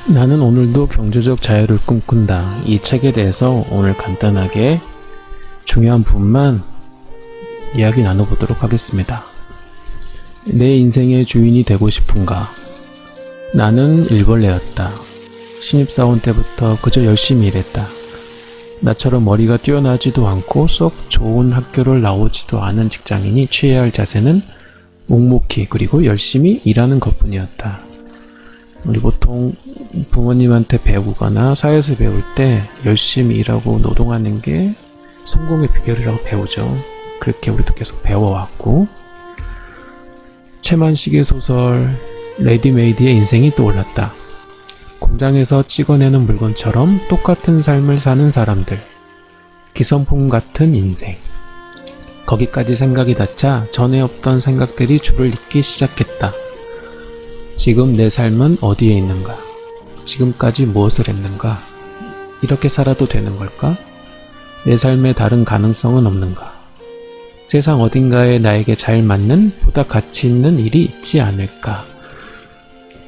나는 오늘도 경제적 자유를 꿈꾼다. 이 책에 대해서 오늘 간단하게 중요한 부분만 이야기 나눠보도록 하겠습니다. 내 인생의 주인이 되고 싶은가? 나는 일벌레였다. 신입사원 때부터 그저 열심히 일했다. 나처럼 머리가 뛰어나지도 않고 썩 좋은 학교를 나오지도 않은 직장인이 취해야 할 자세는 묵묵히 그리고 열심히 일하는 것뿐이었다. 우리 보통 부모님한테 배우거나 사회에서 배울 때 열심히 일하고 노동하는 게 성공의 비결이라고 배우죠. 그렇게 우리도 계속 배워왔고, 채만식의 소설 레디메이드의 인생이 떠올랐다. 공장에서 찍어내는 물건처럼 똑같은 삶을 사는 사람들, 기성품 같은 인생. 거기까지 생각이 닿자 전에 없던 생각들이 줄을 잇기 시작했다. 지금 내 삶은 어디에 있는가? 지금까지 무엇을 했는가? 이렇게 살아도 되는 걸까? 내 삶에 다른 가능성은 없는가? 세상 어딘가에 나에게 잘 맞는 보다 가치 있는 일이 있지 않을까?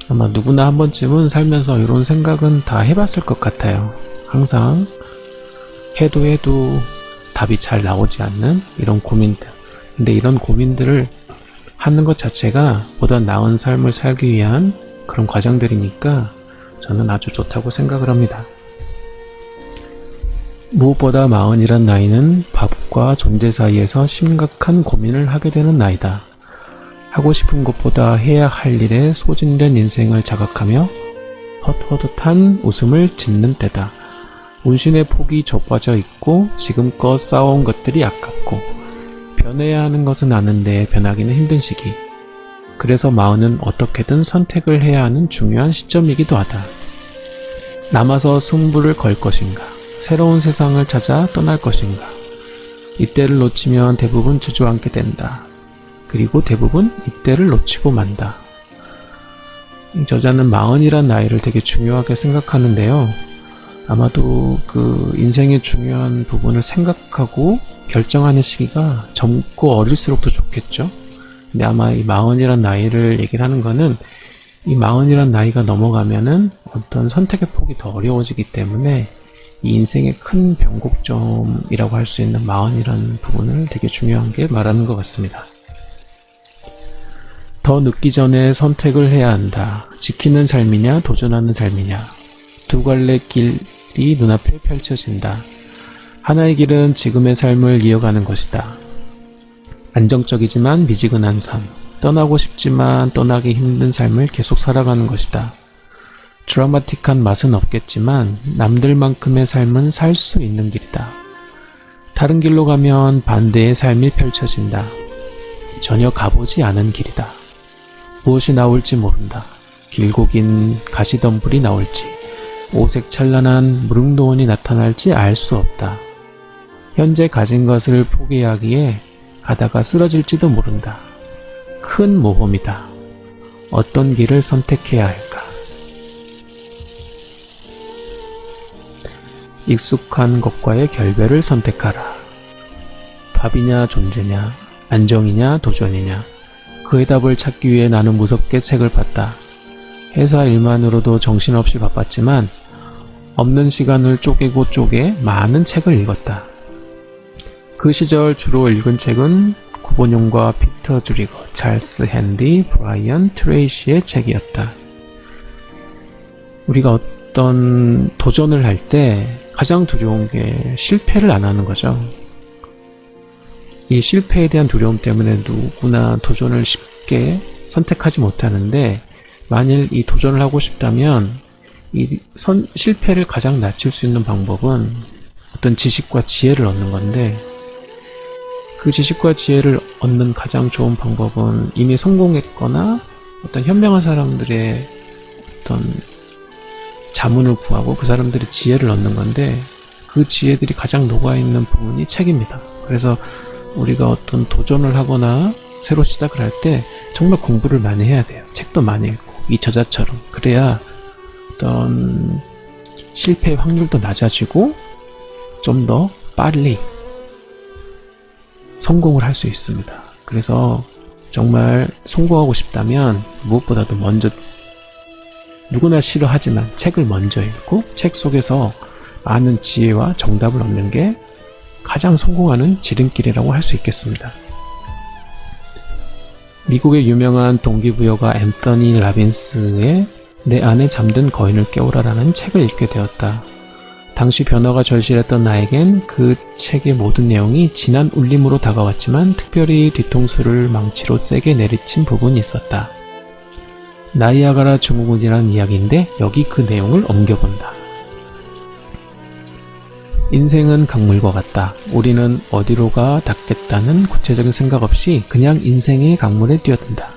아마 누구나 한 번쯤은 살면서 이런 생각은 다 해봤을 것 같아요. 항상 해도 답이 잘 나오지 않는 이런 고민들. 근데 이런 고민들을 하는 것 자체가 보다 나은 삶을 살기 위한 그런 과정들이니까 저는 아주 좋다고 생각을 합니다. 무엇보다 40이란 나이는 밥과 존재 사이에서 심각한 고민을 하게 되는 나이다. 하고 싶은 것보다 해야 할 일에 소진된 인생을 자각하며 헛헛한 웃음을 짓는 때다. 운신의 폭이 좁아져 있고 지금껏 쌓아온 것들이 아깝고 변해야 하는 것은 아는데 변하기는 힘든 시기. 그래서 40은 어떻게든 선택을 해야 하는 중요한 시점이기도 하다. 남아서 승부를 걸 것인가? 새로운 세상을 찾아 떠날 것인가? 이때를 놓치면 대부분 주저앉게 된다. 그리고 대부분 이때를 놓치고 만다. 이 저자는 40이란 나이를 되게 중요하게 생각하는데요. 아마도 그 인생의 중요한 부분을 생각하고 결정하는 시기가 젊고 어릴수록 더 좋겠죠. 근데 아마 이 40이란 나이를 얘기를 하는 거는 이 40이란 나이가 넘어가면은 어떤 선택의 폭이 더 어려워지기 때문에 이 인생의 큰 변곡점이라고 할 수 있는 40이란 부분을 되게 중요한 게 말하는 것 같습니다. 더 늦기 전에 선택을 해야 한다. 지키는 삶이냐 도전하는 삶이냐. 두 갈래 길이 눈앞에 펼쳐진다. 하나의 길은 지금의 삶을 이어가는 것이다. 안정적이지만 미지근한 삶. 떠나고 싶지만 떠나기 힘든 삶을 계속 살아가는 것이다. 드라마틱한 맛은 없겠지만 남들만큼의 삶은 살 수 있는 길이다. 다른 길로 가면 반대의 삶이 펼쳐진다. 전혀 가보지 않은 길이다. 무엇이 나올지 모른다. 길고 긴 가시덤불이 나올지, 오색 찬란한 무릉도원이 나타날지 알 수 없다. 현재 가진 것을 포기하기에 가다가 쓰러질지도 모른다. 큰 모험이다. 어떤 길을 선택해야 할까? 익숙한 것과의 결별을 선택하라. 밥이냐 존재냐, 안정이냐 도전이냐. 그 해답을 찾기 위해 나는 무섭게 책을 봤다. 회사 일만으로도 정신없이 바빴지만 없는 시간을 쪼개고 쪼개 많은 책을 읽었다. 그 시절 주로 읽은 책은 구본용과 피터 드리거, 찰스 핸디, 브라이언 트레이시의 책이었다. 우리가 어떤 도전을 할 때 가장 두려운 게 실패를 안 하는 거죠. 이 실패에 대한 두려움 때문에 누구나 도전을 쉽게 선택하지 못하는데, 만일 이 도전을 하고 싶다면 이 실패를 가장 낮출 수 있는 방법은 어떤 지식과 지혜를 얻는 건데, 그 지식과 지혜를 얻는 가장 좋은 방법은 이미 성공했거나 어떤 현명한 사람들의 어떤 자문을 구하고 그 사람들의 지혜를 얻는 건데, 그 지혜들이 가장 녹아있는 부분이 책입니다. 그래서 우리가 어떤 도전을 하거나 새로 시작을 할 때 정말 공부를 많이 해야 돼요. 책도 많이 읽고, 이 저자처럼. 그래야 어떤 실패 확률도 낮아지고 좀 더 빨리 성공을 할 수 있습니다. 그래서 정말 성공하고 싶다면 무엇보다도 먼저 누구나 싫어하지만 책을 먼저 읽고 책 속에서 많은 지혜와 정답을 얻는 게 가장 성공하는 지름길이라고 할 수 있겠습니다. 미국의 유명한 동기부여가 앤서니 라빈스의 내 안에 잠든 거인을 깨우라라는 책을 읽게 되었다. 당시 변화가 절실했던 나에겐 그 책의 모든 내용이 진한 울림으로 다가왔지만 특별히 뒤통수를 망치로 세게 내리친 부분이 있었다. 나이아가라 증후군이라는 이야기인데 여기 그 내용을 옮겨본다. 인생은 강물과 같다. 우리는 어디로 가 닿겠다는 구체적인 생각 없이 그냥 인생의 강물에 뛰어든다.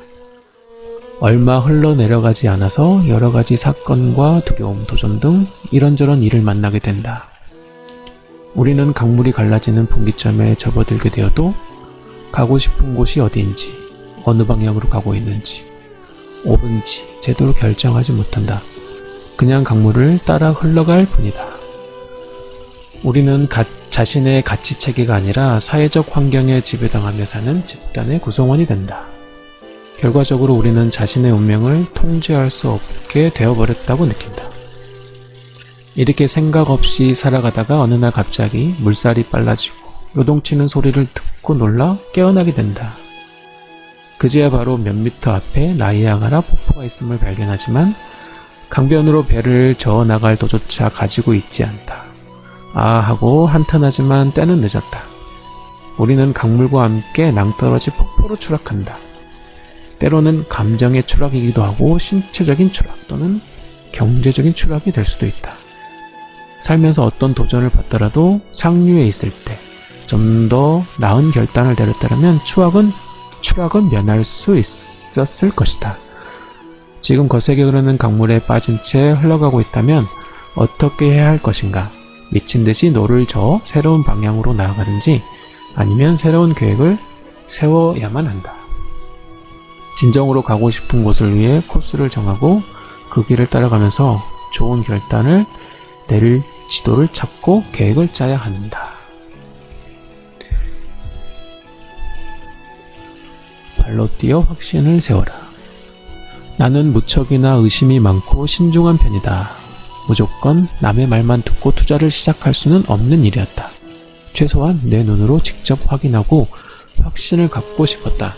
얼마 흘러내려가지 않아서 여러 가지 사건과 두려움, 도전 등 이런저런 일을 만나게 된다. 우리는 강물이 갈라지는 분기점에 접어들게 되어도 가고 싶은 곳이 어디인지, 어느 방향으로 가고 있는지, 옳은지 제대로 결정하지 못한다. 그냥 강물을 따라 흘러갈 뿐이다. 우리는 자신의 가치체계가 아니라 사회적 환경에 지배당하며 사는 집단의 구성원이 된다. 결과적으로 우리는 자신의 운명을 통제할 수 없게 되어버렸다고 느낀다. 이렇게 생각 없이 살아가다가 어느 날 갑자기 물살이 빨라지고 요동치는 소리를 듣고 놀라 깨어나게 된다. 그제야 바로 몇 미터 앞에 나이아가라 폭포가 있음을 발견하지만 강변으로 배를 저어 나갈 도조차 가지고 있지 않다. 아 하고 한탄하지만 때는 늦었다. 우리는 강물과 함께 낭떠러지 폭포로 추락한다. 때로는 감정의 추락이기도 하고 신체적인 추락 또는 경제적인 추락이 될 수도 있다. 살면서 어떤 도전을 받더라도 상류에 있을 때 좀 더 나은 결단을 내렸다면 추락은 면할 수 있었을 것이다. 지금 거세게 흐르는 강물에 빠진 채 흘러가고 있다면 어떻게 해야 할 것인가? 미친 듯이 노를 저어 새로운 방향으로 나아가든지 아니면 새로운 계획을 세워야만 한다. 진정으로 가고 싶은 곳을 위해 코스를 정하고 그 길을 따라가면서 좋은 결단을 내릴 지도를 찾고 계획을 짜야 한다. 발로 뛰어 확신을 세워라. 나는 무척이나 의심이 많고 신중한 편이다. 무조건 남의 말만 듣고 투자를 시작할 수는 없는 일이었다. 최소한 내 눈으로 직접 확인하고 확신을 갖고 싶었다.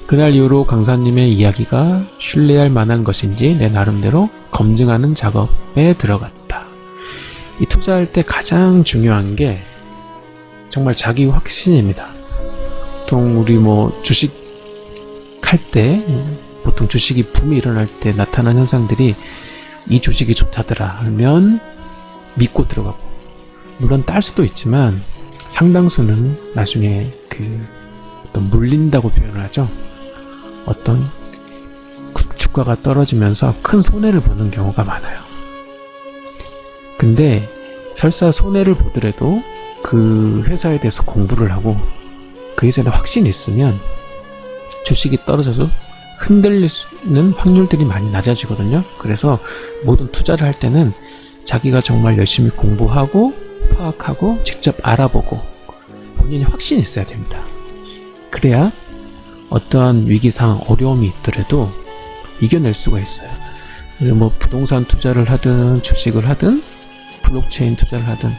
그날 이후로 강사님의 이야기가 신뢰할 만한 것인지 내 나름대로 검증하는 작업에 들어갔다. 이 투자할 때 가장 중요한 게 정말 자기 확신입니다. 보통 우리 주식 할 때 보통 주식이 붐이 일어날 때 나타난 현상들이 이 주식이 좋다더라 하면 믿고 들어가고, 물론 딸 수도 있지만 상당수는 나중에 어떤 물린다고 표현을 하죠. 어떤 주가가 떨어지면서 큰 손해를 보는 경우가 많아요. 근데 설사 손해를 보더라도 그 회사에 대해서 공부를 하고 그 회사에 확신이 있으면 주식이 떨어져도 흔들리는 확률들이 많이 낮아지거든요. 그래서 모든 투자를 할 때는 자기가 정말 열심히 공부하고 파악하고 직접 알아보고 본인이 확신이 있어야 됩니다. 그래야 어떠한 위기상 어려움이 있더라도 이겨낼 수가 있어요. 부동산 투자를 하든 주식을 하든 블록체인 투자를 하든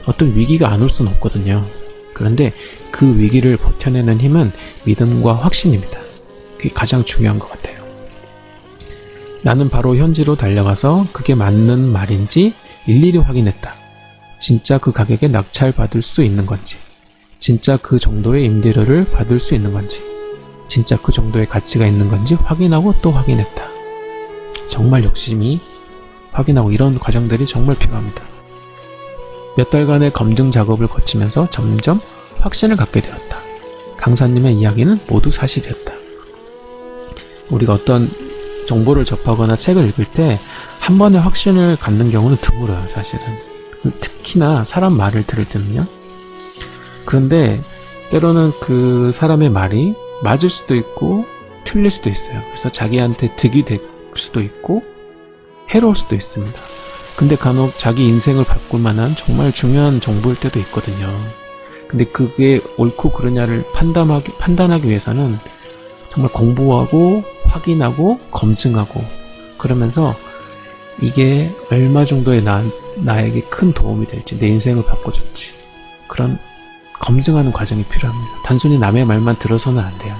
어떤 위기가 안 올 수는 없거든요. 그런데 그 위기를 버텨내는 힘은 믿음과 확신입니다. 그게 가장 중요한 것 같아요. 나는 바로 현지로 달려가서 그게 맞는 말인지 일일이 확인했다. 진짜 그 가격에 낙찰받을 수 있는 건지, 진짜 그 정도의 임대료를 받을 수 있는 건지, 진짜 그 정도의 가치가 있는 건지 확인하고 또 확인했다. 정말 열심히 확인하고 이런 과정들이 정말 필요합니다. 몇 달간의 검증 작업을 거치면서 점점 확신을 갖게 되었다. 강사님의 이야기는 모두 사실이었다. 우리가 어떤 정보를 접하거나 책을 읽을 때 한 번에 확신을 갖는 경우는 드물어요, 사실은. 특히나 사람 말을 들을 때는요. 그런데 때로는 그 사람의 말이 맞을 수도 있고 틀릴 수도 있어요. 그래서 자기한테 득이 될 수도 있고 해로울 수도 있습니다. 근데 간혹 자기 인생을 바꿀 만한 정말 중요한 정보일 때도 있거든요. 근데 그게 옳고 그르냐를 판단하기 위해서는 정말 공부하고 확인하고 검증하고 그러면서 이게 얼마 정도의 나에게 큰 도움이 될지, 내 인생을 바꿔줄지 그런 검증하는 과정이 필요합니다. 단순히 남의 말만 들어서는 안 돼요.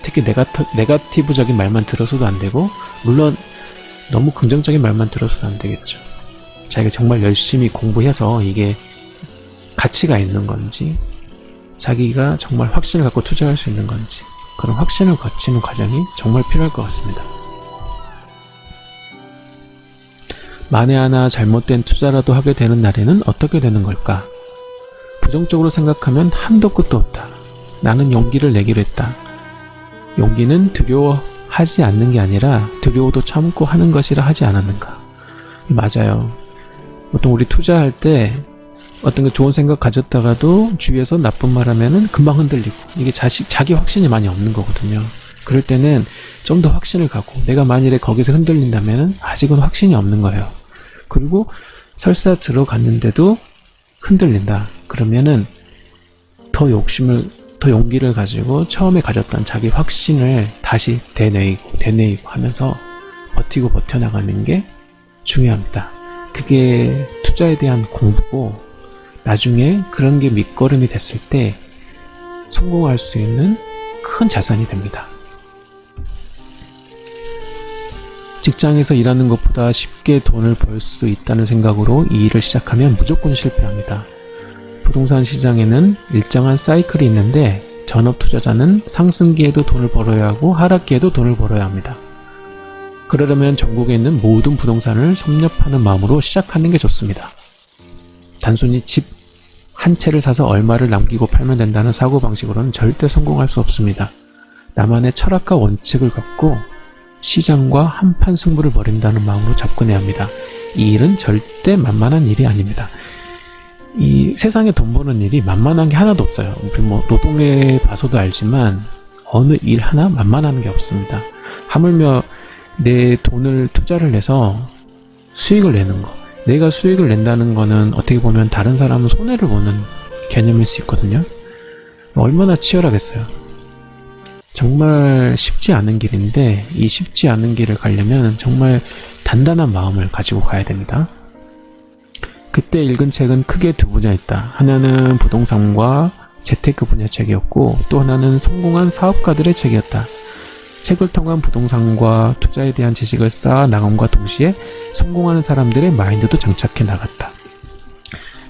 특히 네거티브적인 말만 들어서도 안 되고, 물론 너무 긍정적인 말만 들어서도 안 되겠죠. 자기가 정말 열심히 공부해서 이게 가치가 있는 건지, 자기가 정말 확신을 갖고 투자할 수 있는 건지, 그런 확신을 거치는 과정이 정말 필요할 것 같습니다. 만에 하나 잘못된 투자라도 하게 되는 날에는 어떻게 되는 걸까? 부정적으로 생각하면 한도 끝도 없다. 나는 용기를 내기로 했다. 용기는 두려워하지 않는 게 아니라 두려워도 참고 하는 것이라 하지 않았는가? 맞아요. 보통 우리 투자할 때 어떤 거 좋은 생각 가졌다가도 주위에서 나쁜 말 하면은 금방 흔들리고, 이게 자기 확신이 많이 없는 거거든요. 그럴 때는 좀 더 확신을 갖고, 내가 만일에 거기서 흔들린다면은 아직은 확신이 없는 거예요. 그리고 설사 들어갔는데도 흔들린다. 그러면은 더 용기를 가지고 처음에 가졌던 자기 확신을 다시 되뇌이고 하면서 버티고 버텨나가는 게 중요합니다. 그게 투자에 대한 공부고, 나중에 그런 게 밑거름이 됐을 때 성공할 수 있는 큰 자산이 됩니다. 직장에서 일하는 것보다 쉽게 돈을 벌 수 있다는 생각으로 이 일을 시작하면 무조건 실패합니다. 부동산 시장에는 일정한 사이클이 있는데, 전업 투자자는 상승기에도 돈을 벌어야 하고 하락기에도 돈을 벌어야 합니다. 그러려면 전국에 있는 모든 부동산을 섭렵하는 마음으로 시작하는 게 좋습니다. 단순히 집 한 채를 사서 얼마를 남기고 팔면 된다는 사고방식으로는 절대 성공할 수 없습니다. 나만의 철학과 원칙을 갖고 시장과 한판 승부를 벌인다는 마음으로 접근해야 합니다. 이 일은 절대 만만한 일이 아닙니다. 이 세상에 돈 버는 일이 만만한 게 하나도 없어요. 우리 노동에 봐서도 알지만 어느 일 하나 만만한 게 없습니다. 하물며 내 돈을 투자를 내서 수익을 내는 거, 내가 수익을 낸다는 거는 어떻게 보면 다른 사람은 손해를 보는 개념일 수 있거든요. 얼마나 치열하겠어요. 정말 쉽지 않은 길인데, 이 쉽지 않은 길을 가려면 정말 단단한 마음을 가지고 가야 됩니다. 그때 읽은 책은 크게 두 분야였다. 하나는 부동산과 재테크 분야 책이었고, 또 하나는 성공한 사업가들의 책이었다. 책을 통한 부동산과 투자에 대한 지식을 쌓아 나감과 동시에 성공하는 사람들의 마인드도 장착해 나갔다.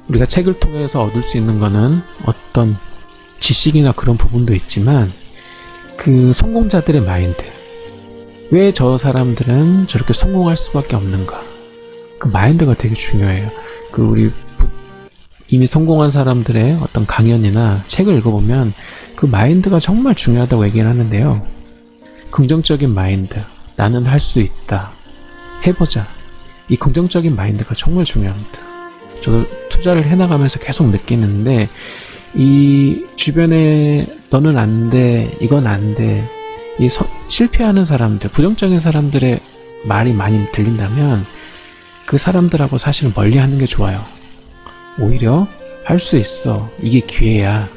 우리가 책을 통해서 얻을 수 있는 거는 어떤 지식이나 그런 부분도 있지만, 그 성공자들의 마인드, 왜 저 사람들은 저렇게 성공할 수밖에 없는가, 그 마인드가 되게 중요해요. 우리 이미 성공한 사람들의 어떤 강연이나 책을 읽어보면 그 마인드가 정말 중요하다고 얘기를 하는데요. 긍정적인 마인드, 나는 할 수 있다, 해보자, 이 긍정적인 마인드가 정말 중요합니다. 저도 투자를 해나가면서 계속 느끼는데, 이 주변에 너는 안 돼, 이건 안 돼, 실패하는 사람들, 부정적인 사람들의 말이 많이 들린다면 그 사람들하고 사실 멀리 하는 게 좋아요. 오히려 할 수 있어, 이게 기회야,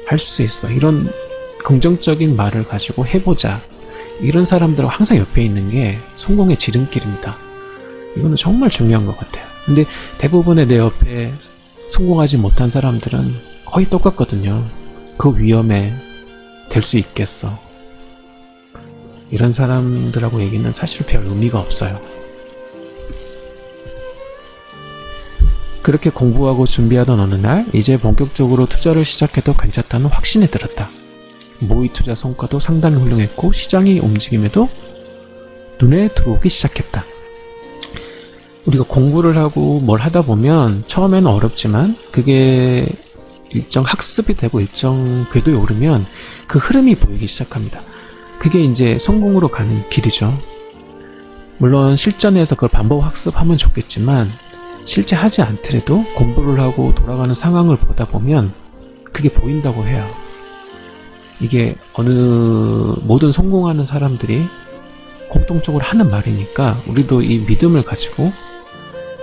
할 수 있어, 이런 긍정적인 말을 가지고 해보자, 이런 사람들하고 항상 옆에 있는 게 성공의 지름길입니다. 이거는 정말 중요한 것 같아요. 근데 대부분의 내 옆에 성공하지 못한 사람들은 거의 똑같거든요. 그 위험에 될 수 있겠어, 이런 사람들하고 얘기는 사실 별 의미가 없어요. 그렇게 공부하고 준비하던 어느 날, 이제 본격적으로 투자를 시작해도 괜찮다는 확신이 들었다. 모의 투자 성과도 상당히 훌륭했고, 시장의 움직임에도 눈에 들어오기 시작했다. 우리가 공부를 하고 뭘 하다 보면 처음에는 어렵지만, 그게 일정 학습이 되고 일정 궤도에 오르면 그 흐름이 보이기 시작합니다. 그게 이제 성공으로 가는 길이죠. 물론 실전에서 그걸 반복 학습하면 좋겠지만, 실제 하지 않더라도 공부를 하고 돌아가는 상황을 보다 보면 그게 보인다고 해요. 이게 모든 성공하는 사람들이 공통적으로 하는 말이니까, 우리도 이 믿음을 가지고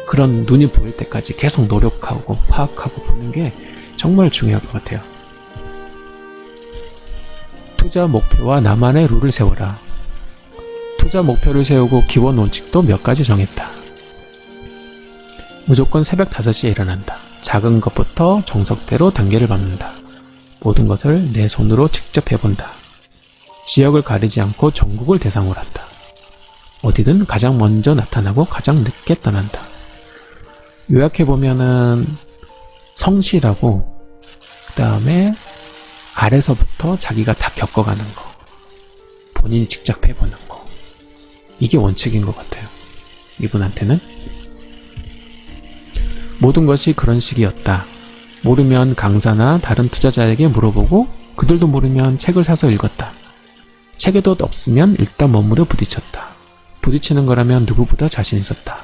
그런 눈이 보일 때까지 계속 노력하고 파악하고 보는 게 정말 중요할 것 같아요. 투자 목표와 나만의 룰을 세워라. 투자 목표를 세우고 기본 원칙도 몇 가지 정했다. 무조건 새벽 5시에 일어난다. 작은 것부터 정석대로 단계를 밟는다. 모든 것을 내 손으로 직접 해본다. 지역을 가리지 않고 전국을 대상으로 한다. 어디든 가장 먼저 나타나고 가장 늦게 떠난다. 요약해보면은 성실하고 그 다음에 아래서부터 자기가 다 겪어가는 거, 본인이 직접 해보는 거, 이게 원칙인 것 같아요. 이분한테는 모든 것이 그런 식이었다. 모르면 강사나 다른 투자자에게 물어보고 그들도 모르면 책을 사서 읽었다. 책에도 없으면 일단 몸으로 부딪혔다. 부딪히는 거라면 누구보다 자신 있었다.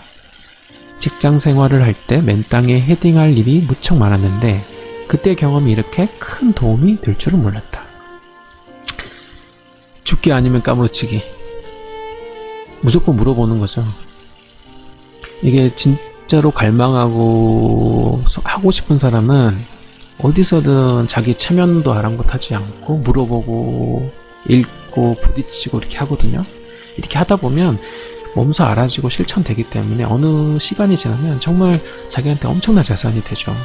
직장 생활을 할 때 맨땅에 헤딩할 일이 무척 많았는데 그때 경험이 이렇게 큰 도움이 될 줄은 몰랐다. 죽기 아니면 까무러치기. 무조건 물어보는 거죠. 이게 진짜로 갈망하고 하고 싶은 사람은 어디서든 자기 체면도 아랑곳하지 않고 물어보고 읽고 부딪히고 이렇게 하거든요. 이렇게 하다 보면 몸소 알아지고 실천되기 때문에 어느 시간이 지나면 정말 자기한테 엄청난 자산이 되죠.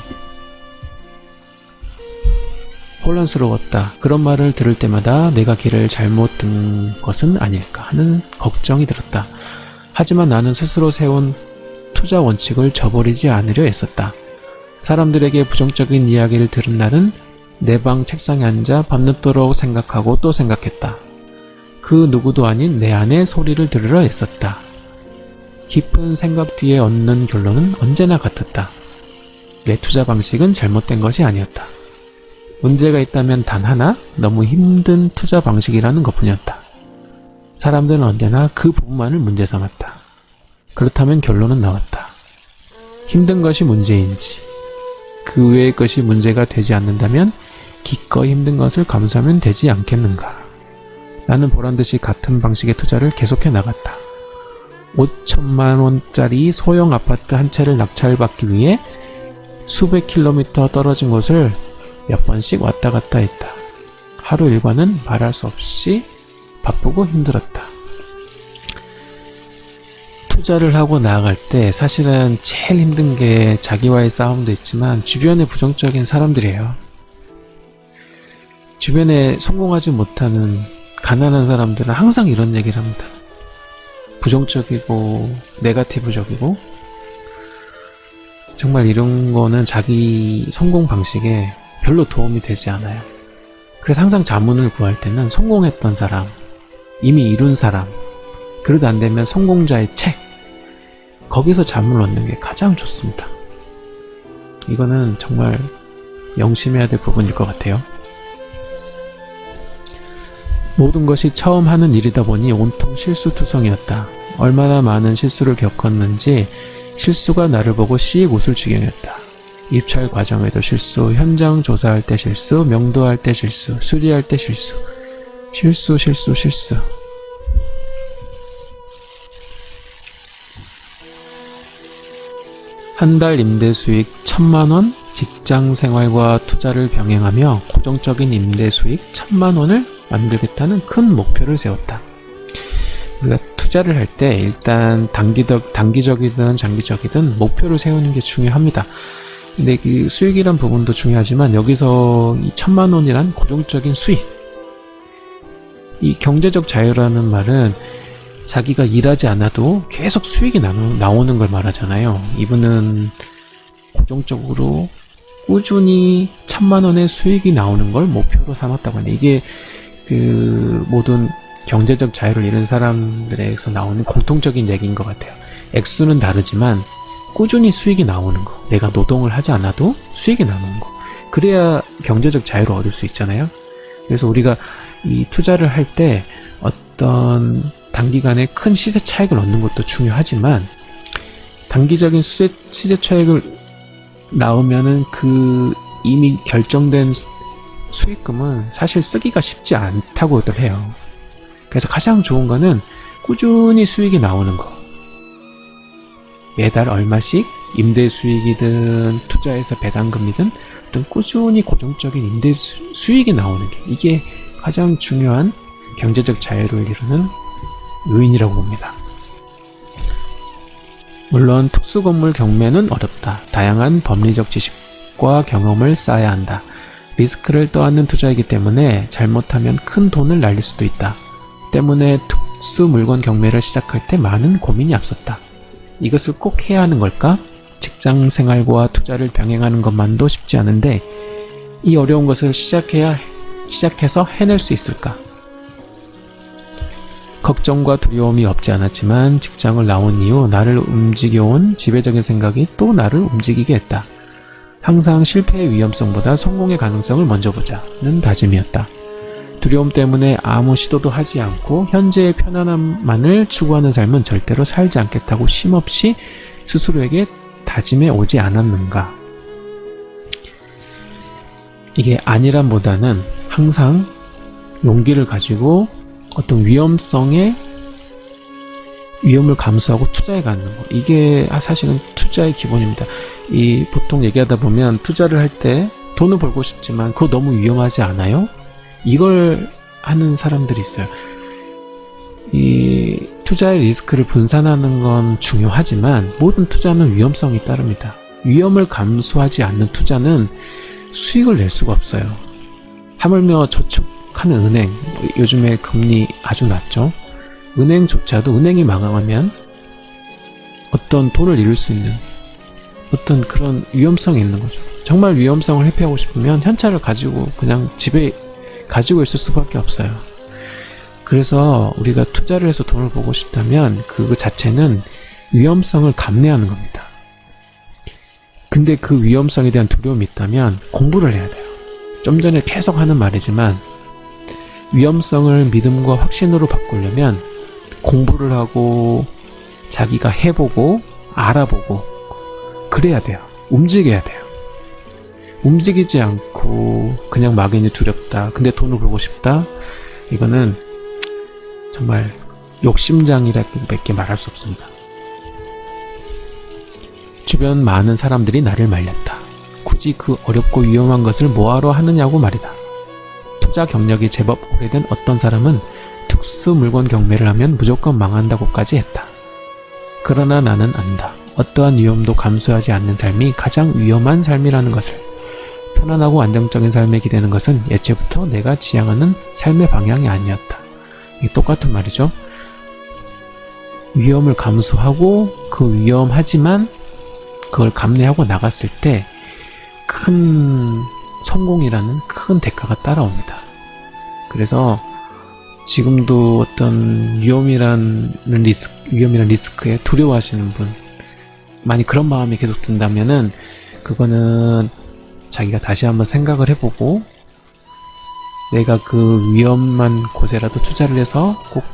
혼란스러웠다. 그런 말을 들을 때마다 내가 길을 잘못 든 것은 아닐까 하는 걱정이 들었다. 하지만 나는 스스로 세운 투자 원칙을 저버리지 않으려 애썼다. 사람들에게 부정적인 이야기를 들은 날은 내 방 책상에 앉아 밤늦도록 생각하고 또 생각했다. 그 누구도 아닌 내 안의 소리를 들으려 애썼다. 깊은 생각 뒤에 얻는 결론은 언제나 같았다. 내 투자 방식은 잘못된 것이 아니었다. 문제가 있다면 단 하나, 너무 힘든 투자 방식이라는 것뿐이었다. 사람들은 언제나 그 부분만을 문제 삼았다. 그렇다면 결론은 나왔다. 힘든 것이 문제인지, 그 외의 것이 문제가 되지 않는다면 기꺼이 힘든 것을 감수하면 되지 않겠는가. 나는 보란듯이 같은 방식의 투자를 계속해 나갔다. 5천만 원짜리 소형 아파트 한 채를 낙찰받기 위해 수백 킬로미터 떨어진 곳을 몇 번씩 왔다 갔다 했다. 하루 일과는 말할 수 없이 바쁘고 힘들었다. 투자를 하고 나아갈 때 사실은 제일 힘든 게 자기와의 싸움도 있지만 주변의 부정적인 사람들이에요. 주변에 성공하지 못하는 가난한 사람들은 항상 이런 얘기를 합니다. 부정적이고 네거티브적이고 정말 이런 거는 자기 성공 방식에 별로 도움이 되지 않아요. 그래서 항상 자문을 구할 때는 성공했던 사람, 이미 이룬 사람, 그래도 안 되면 성공자의 책, 거기서 자문을 얻는 게 가장 좋습니다. 이거는 정말 명심해야 될 부분일 것 같아요. 모든 것이 처음 하는 일이다 보니 온통 실수투성이었다. 얼마나 많은 실수를 겪었는지 실수가 나를 보고 씩 웃을 지경이었다. 입찰 과정에도 실수, 현장 조사할 때 실수, 명도할 때 실수, 수리할 때 실수. 실수. 한 달 임대 수익 1,000만원, 직장 생활과 투자를 병행하며 고정적인 임대 수익 1,000만원을 만들겠다는 큰 목표를 세웠다. 우리가 투자를 할 때 일단 단기적이든 장기적이든 목표를 세우는 게 중요합니다. 근데 그 수익이란 부분도 중요하지만 여기서 이 1,000만원이란 고정적인 수익, 이 경제적 자유라는 말은 자기가 일하지 않아도 계속 수익이 나오는 걸 말하잖아요. 이분은 고정적으로 꾸준히 1,000만원의 수익이 나오는 걸 목표로 삼았다고 하는데 이게 그 모든 경제적 자유를 잃은 사람들에서 나오는 공통적인 얘기인 것 같아요. 액수는 다르지만 꾸준히 수익이 나오는 거, 내가 노동을 하지 않아도 수익이 나오는 거, 그래야 경제적 자유를 얻을 수 있잖아요. 그래서 우리가 이 투자를 할 때 어떤 단기간에 큰 시세 차익을 얻는 것도 중요하지만 단기적인 시세 차익을 나오면은 그 이미 결정된 수익금은 사실 쓰기가 쉽지 않다고들 해요. 그래서 가장 좋은 거는 꾸준히 수익이 나오는 거. 매달 얼마씩 임대 수익이든 투자해서 배당금이든 어떤 꾸준히 고정적인 임대 수익이 나오는 게 이게 가장 중요한 경제적 자유를 이루는 요인이라고 봅니다. 물론 특수건물 경매는 어렵다. 다양한 법리적 지식과 경험을 쌓아야 한다. 리스크를 떠안는 투자이기 때문에 잘못하면 큰 돈을 날릴 수도 있다. 때문에 특수 물건 경매를 시작할 때 많은 고민이 앞섰다. 이것을 꼭 해야 하는 걸까? 직장 생활과 투자를 병행하는 것만도 쉽지 않은데 이 어려운 것을 시작해서 해낼 수 있을까? 걱정과 두려움이 없지 않았지만 직장을 나온 이후 나를 움직여온 지배적인 생각이 또 나를 움직이게 했다. 항상 실패의 위험성보다 성공의 가능성을 먼저 보자는 다짐이었다. 두려움 때문에 아무 시도도 하지 않고 현재의 편안함만을 추구하는 삶은 절대로 살지 않겠다고 쉼없이 스스로에게 다짐해 오지 않았는가. 이게 아니란보다는 항상 용기를 가지고 어떤 위험을 감수하고 투자해 가는 거. 이게 사실은 투자의 기본입니다. 보통 얘기하다 보면 투자를 할 때 돈을 벌고 싶지만 그거 너무 위험하지 않아요? 이걸 하는 사람들이 있어요. 이 투자의 리스크를 분산하는 건 중요하지만 모든 투자는 위험성이 따릅니다. 위험을 감수하지 않는 투자는 수익을 낼 수가 없어요. 하물며 저축하는 은행, 요즘에 금리 아주 낮죠. 은행조차도 은행이 망하면 어떤 돈을 잃을 수 있는 어떤 그런 위험성이 있는 거죠. 정말 위험성을 회피하고 싶으면 현찰을 가지고 그냥 집에 가지고 있을 수밖에 없어요. 그래서 우리가 투자를 해서 돈을 벌고 싶다면 그 자체는 위험성을 감내하는 겁니다. 근데 그 위험성에 대한 두려움이 있다면 공부를 해야 돼요. 좀 전에 계속 하는 말이지만 위험성을 믿음과 확신으로 바꾸려면 공부를 하고 자기가 해보고 알아보고 그래야 돼요. 움직여야 돼요. 움직이지 않고 그냥 막연히 두렵다. 근데 돈을 벌고 싶다. 이거는 정말 욕심장이라밖에 말할 수 없습니다. 주변 많은 사람들이 나를 말렸다. 굳이 그 어렵고 위험한 것을 뭐하러 하느냐고 말이다. 투자 경력이 제법 오래된 어떤 사람은 특수 물건 경매를 하면 무조건 망한다고까지 했다. 그러나 나는 안다. 어떠한 위험도 감수하지 않는 삶이 가장 위험한 삶이라는 것을. 편안하고 안정적인 삶에 기대는 것은 예체부터 내가 지향하는 삶의 방향이 아니었다. 이게 똑같은 말이죠. 위험을 감수하고 그 위험하지만 그걸 감내하고 나갔을 때 큰 성공이라는 큰 대가가 따라옵니다. 그래서 지금도 어떤 위험이란 리스크에 두려워하시는 분, 만약 그런 마음이 계속 든다면은 그거는 자기가 다시 한번 생각을 해보고 내가 그 위험한 곳에라도 투자를 해서 꼭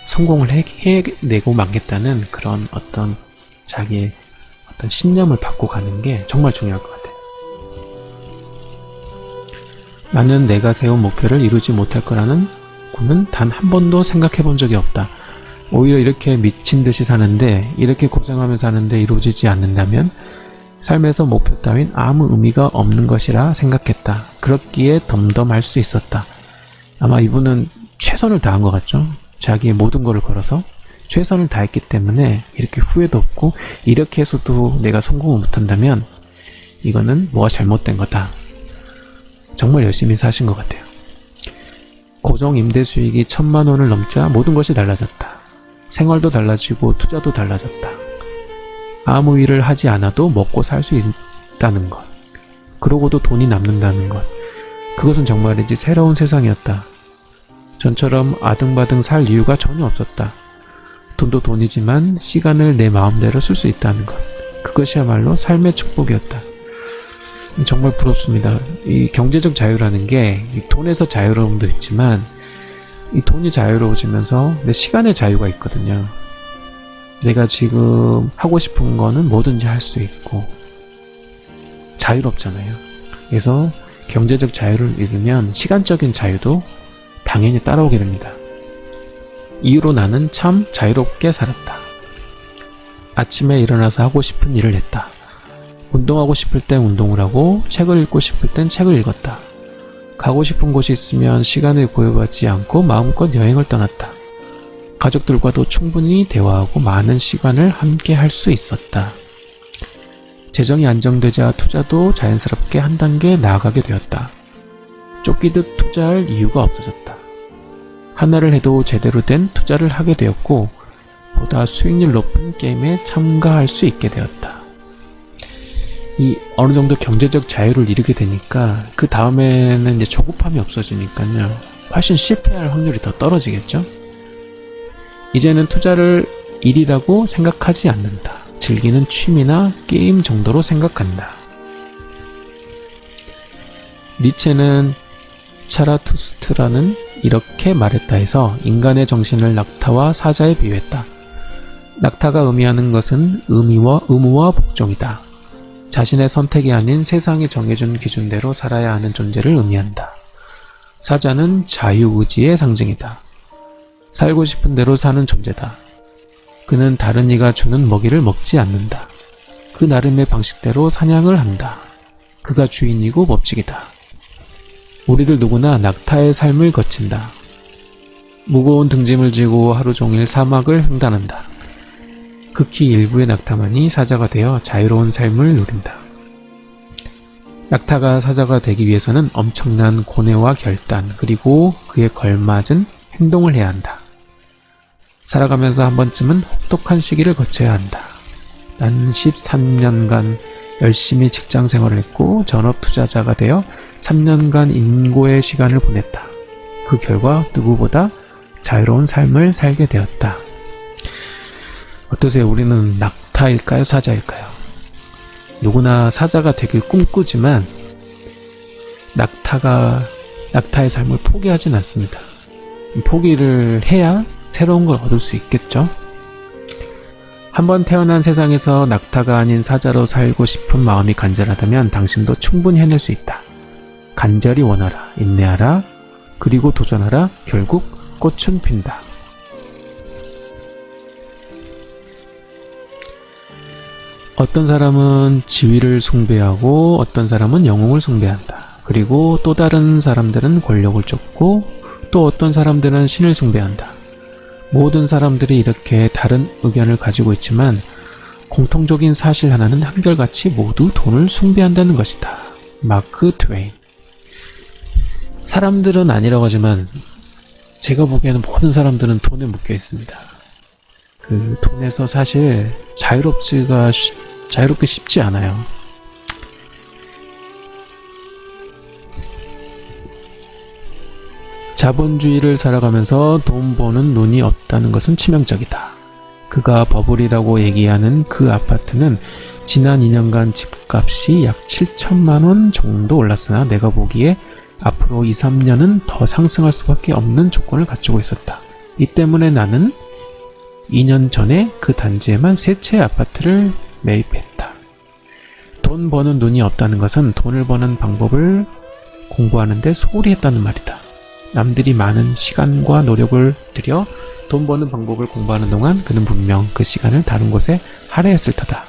성공을 해내고 말겠다는 그런 어떤 자기의 어떤 신념을 갖고 가는 게 정말 중요할 것 같아요. 나는 내가 세운 목표를 이루지 못할 거라는 꿈은 단 한 번도 생각해 본 적이 없다. 오히려 이렇게 미친 듯이 사는데, 이렇게 고생하며 사는데 이루어지지 않는다면 삶에서 목표 따윈 아무 의미가 없는 것이라 생각했다. 그렇기에 덤덤할 수 있었다. 아마 이분은 최선을 다한 것 같죠? 자기의 모든 것을 걸어서 최선을 다했기 때문에 이렇게 후회도 없고, 이렇게 해서도 내가 성공을 못한다면 이거는 뭐가 잘못된 거다. 정말 열심히 사신 것 같아요. 고정 임대 수익이 1,000만 원을 넘자 모든 것이 달라졌다. 생활도 달라지고 투자도 달라졌다. 아무 일을 하지 않아도 먹고 살 수 있다는 것. 그러고도 돈이 남는다는 것. 그것은 정말이지 새로운 세상이었다. 전처럼 아등바등 살 이유가 전혀 없었다. 돈도 돈이지만 시간을 내 마음대로 쓸 수 있다는 것. 그것이야말로 삶의 축복이었다. 정말 부럽습니다. 이 경제적 자유라는 게 돈에서 자유로움도 있지만 이 돈이 자유로워지면서 내 시간의 자유가 있거든요. 내가 지금 하고 싶은 거는 뭐든지 할 수 있고 자유롭잖아요. 그래서 경제적 자유를 잃으면 시간적인 자유도 당연히 따라오게 됩니다. 이후로 나는 참 자유롭게 살았다. 아침에 일어나서 하고 싶은 일을 했다. 운동하고 싶을 땐 운동을 하고 책을 읽고 싶을 땐 책을 읽었다. 가고 싶은 곳이 있으면 시간을 고여받지 않고 마음껏 여행을 떠났다. 가족들과도 충분히 대화하고 많은 시간을 함께 할 수 있었다. 재정이 안정되자 투자도 자연스럽게 한 단계 나아가게 되었다. 쫓기듯 투자할 이유가 없어졌다. 하나를 해도 제대로 된 투자를 하게 되었고 보다 수익률 높은 게임에 참가할 수 있게 되었다. 이 어느 정도 경제적 자유를 이루게 되니까 그 다음에는 이제 조급함이 없어지니까요. 훨씬 실패할 확률이 더 떨어지겠죠? 이제는 투자를 일이라고 생각하지 않는다. 즐기는 취미나 게임 정도로 생각한다. 니체는 차라투스트라는 이렇게 말했다 해서 인간의 정신을 낙타와 사자에 비유했다. 낙타가 의미하는 것은 의무와 복종이다. 자신의 선택이 아닌 세상이 정해준 기준대로 살아야 하는 존재를 의미한다. 사자는 자유의지의 상징이다. 살고 싶은 대로 사는 존재다. 그는 다른 이가 주는 먹이를 먹지 않는다. 그 나름의 방식대로 사냥을 한다. 그가 주인이고 법칙이다. 우리들 누구나 낙타의 삶을 거친다. 무거운 등짐을 지고 하루 종일 사막을 횡단한다. 극히 일부의 낙타만이 사자가 되어 자유로운 삶을 누린다. 낙타가 사자가 되기 위해서는 엄청난 고뇌와 결단 그리고 그에 걸맞은 행동을 해야 한다. 살아가면서 한 번쯤은 혹독한 시기를 거쳐야 한다. 난 13년간 열심히 직장 생활을 했고 전업 투자자가 되어 3년간 인고의 시간을 보냈다. 그 결과 누구보다 자유로운 삶을 살게 되었다. 어떠세요? 우리는 낙타일까요? 사자일까요? 누구나 사자가 되길 꿈꾸지만 낙타의 삶을 포기하진 않습니다. 포기를 해야 새로운 걸 얻을 수 있겠죠? 한번 태어난 세상에서 낙타가 아닌 사자로 살고 싶은 마음이 간절하다면 당신도 충분히 해낼 수 있다. 간절히 원하라, 인내하라, 그리고 도전하라, 결국 꽃은 핀다. 어떤 사람은 지위를 숭배하고 어떤 사람은 영웅을 숭배한다. 그리고 또 다른 사람들은 권력을 쫓고 또 어떤 사람들은 신을 숭배한다. 모든 사람들이 이렇게 다른 의견을 가지고 있지만 공통적인 사실 하나는 한결같이 모두 돈을 숭배한다는 것이다. 마크 트웨인. 사람들은 아니라고 하지만 제가 보기에는 모든 사람들은 돈에 묶여 있습니다. 그 돈에서 사실 자유롭게 쉽지 않아요. 자본주의를 살아가면서 돈 버는 눈이 없다는 것은 치명적이다. 그가 버블이라고 얘기하는 그 아파트는 지난 2년간 집값이 약 7천만 원 정도 올랐으나 내가 보기에 앞으로 2, 3년은 더 상승할 수밖에 없는 조건을 갖추고 있었다. 이 때문에 나는 2년 전에 그 단지에만 3채의 아파트를 매입했다. 돈 버는 눈이 없다는 것은 돈을 버는 방법을 공부하는데 소홀히 했다는 말이다. 남들이 많은 시간과 노력을 들여 돈 버는 방법을 공부하는 동안 그는 분명 그 시간을 다른 곳에 할애했을 터다.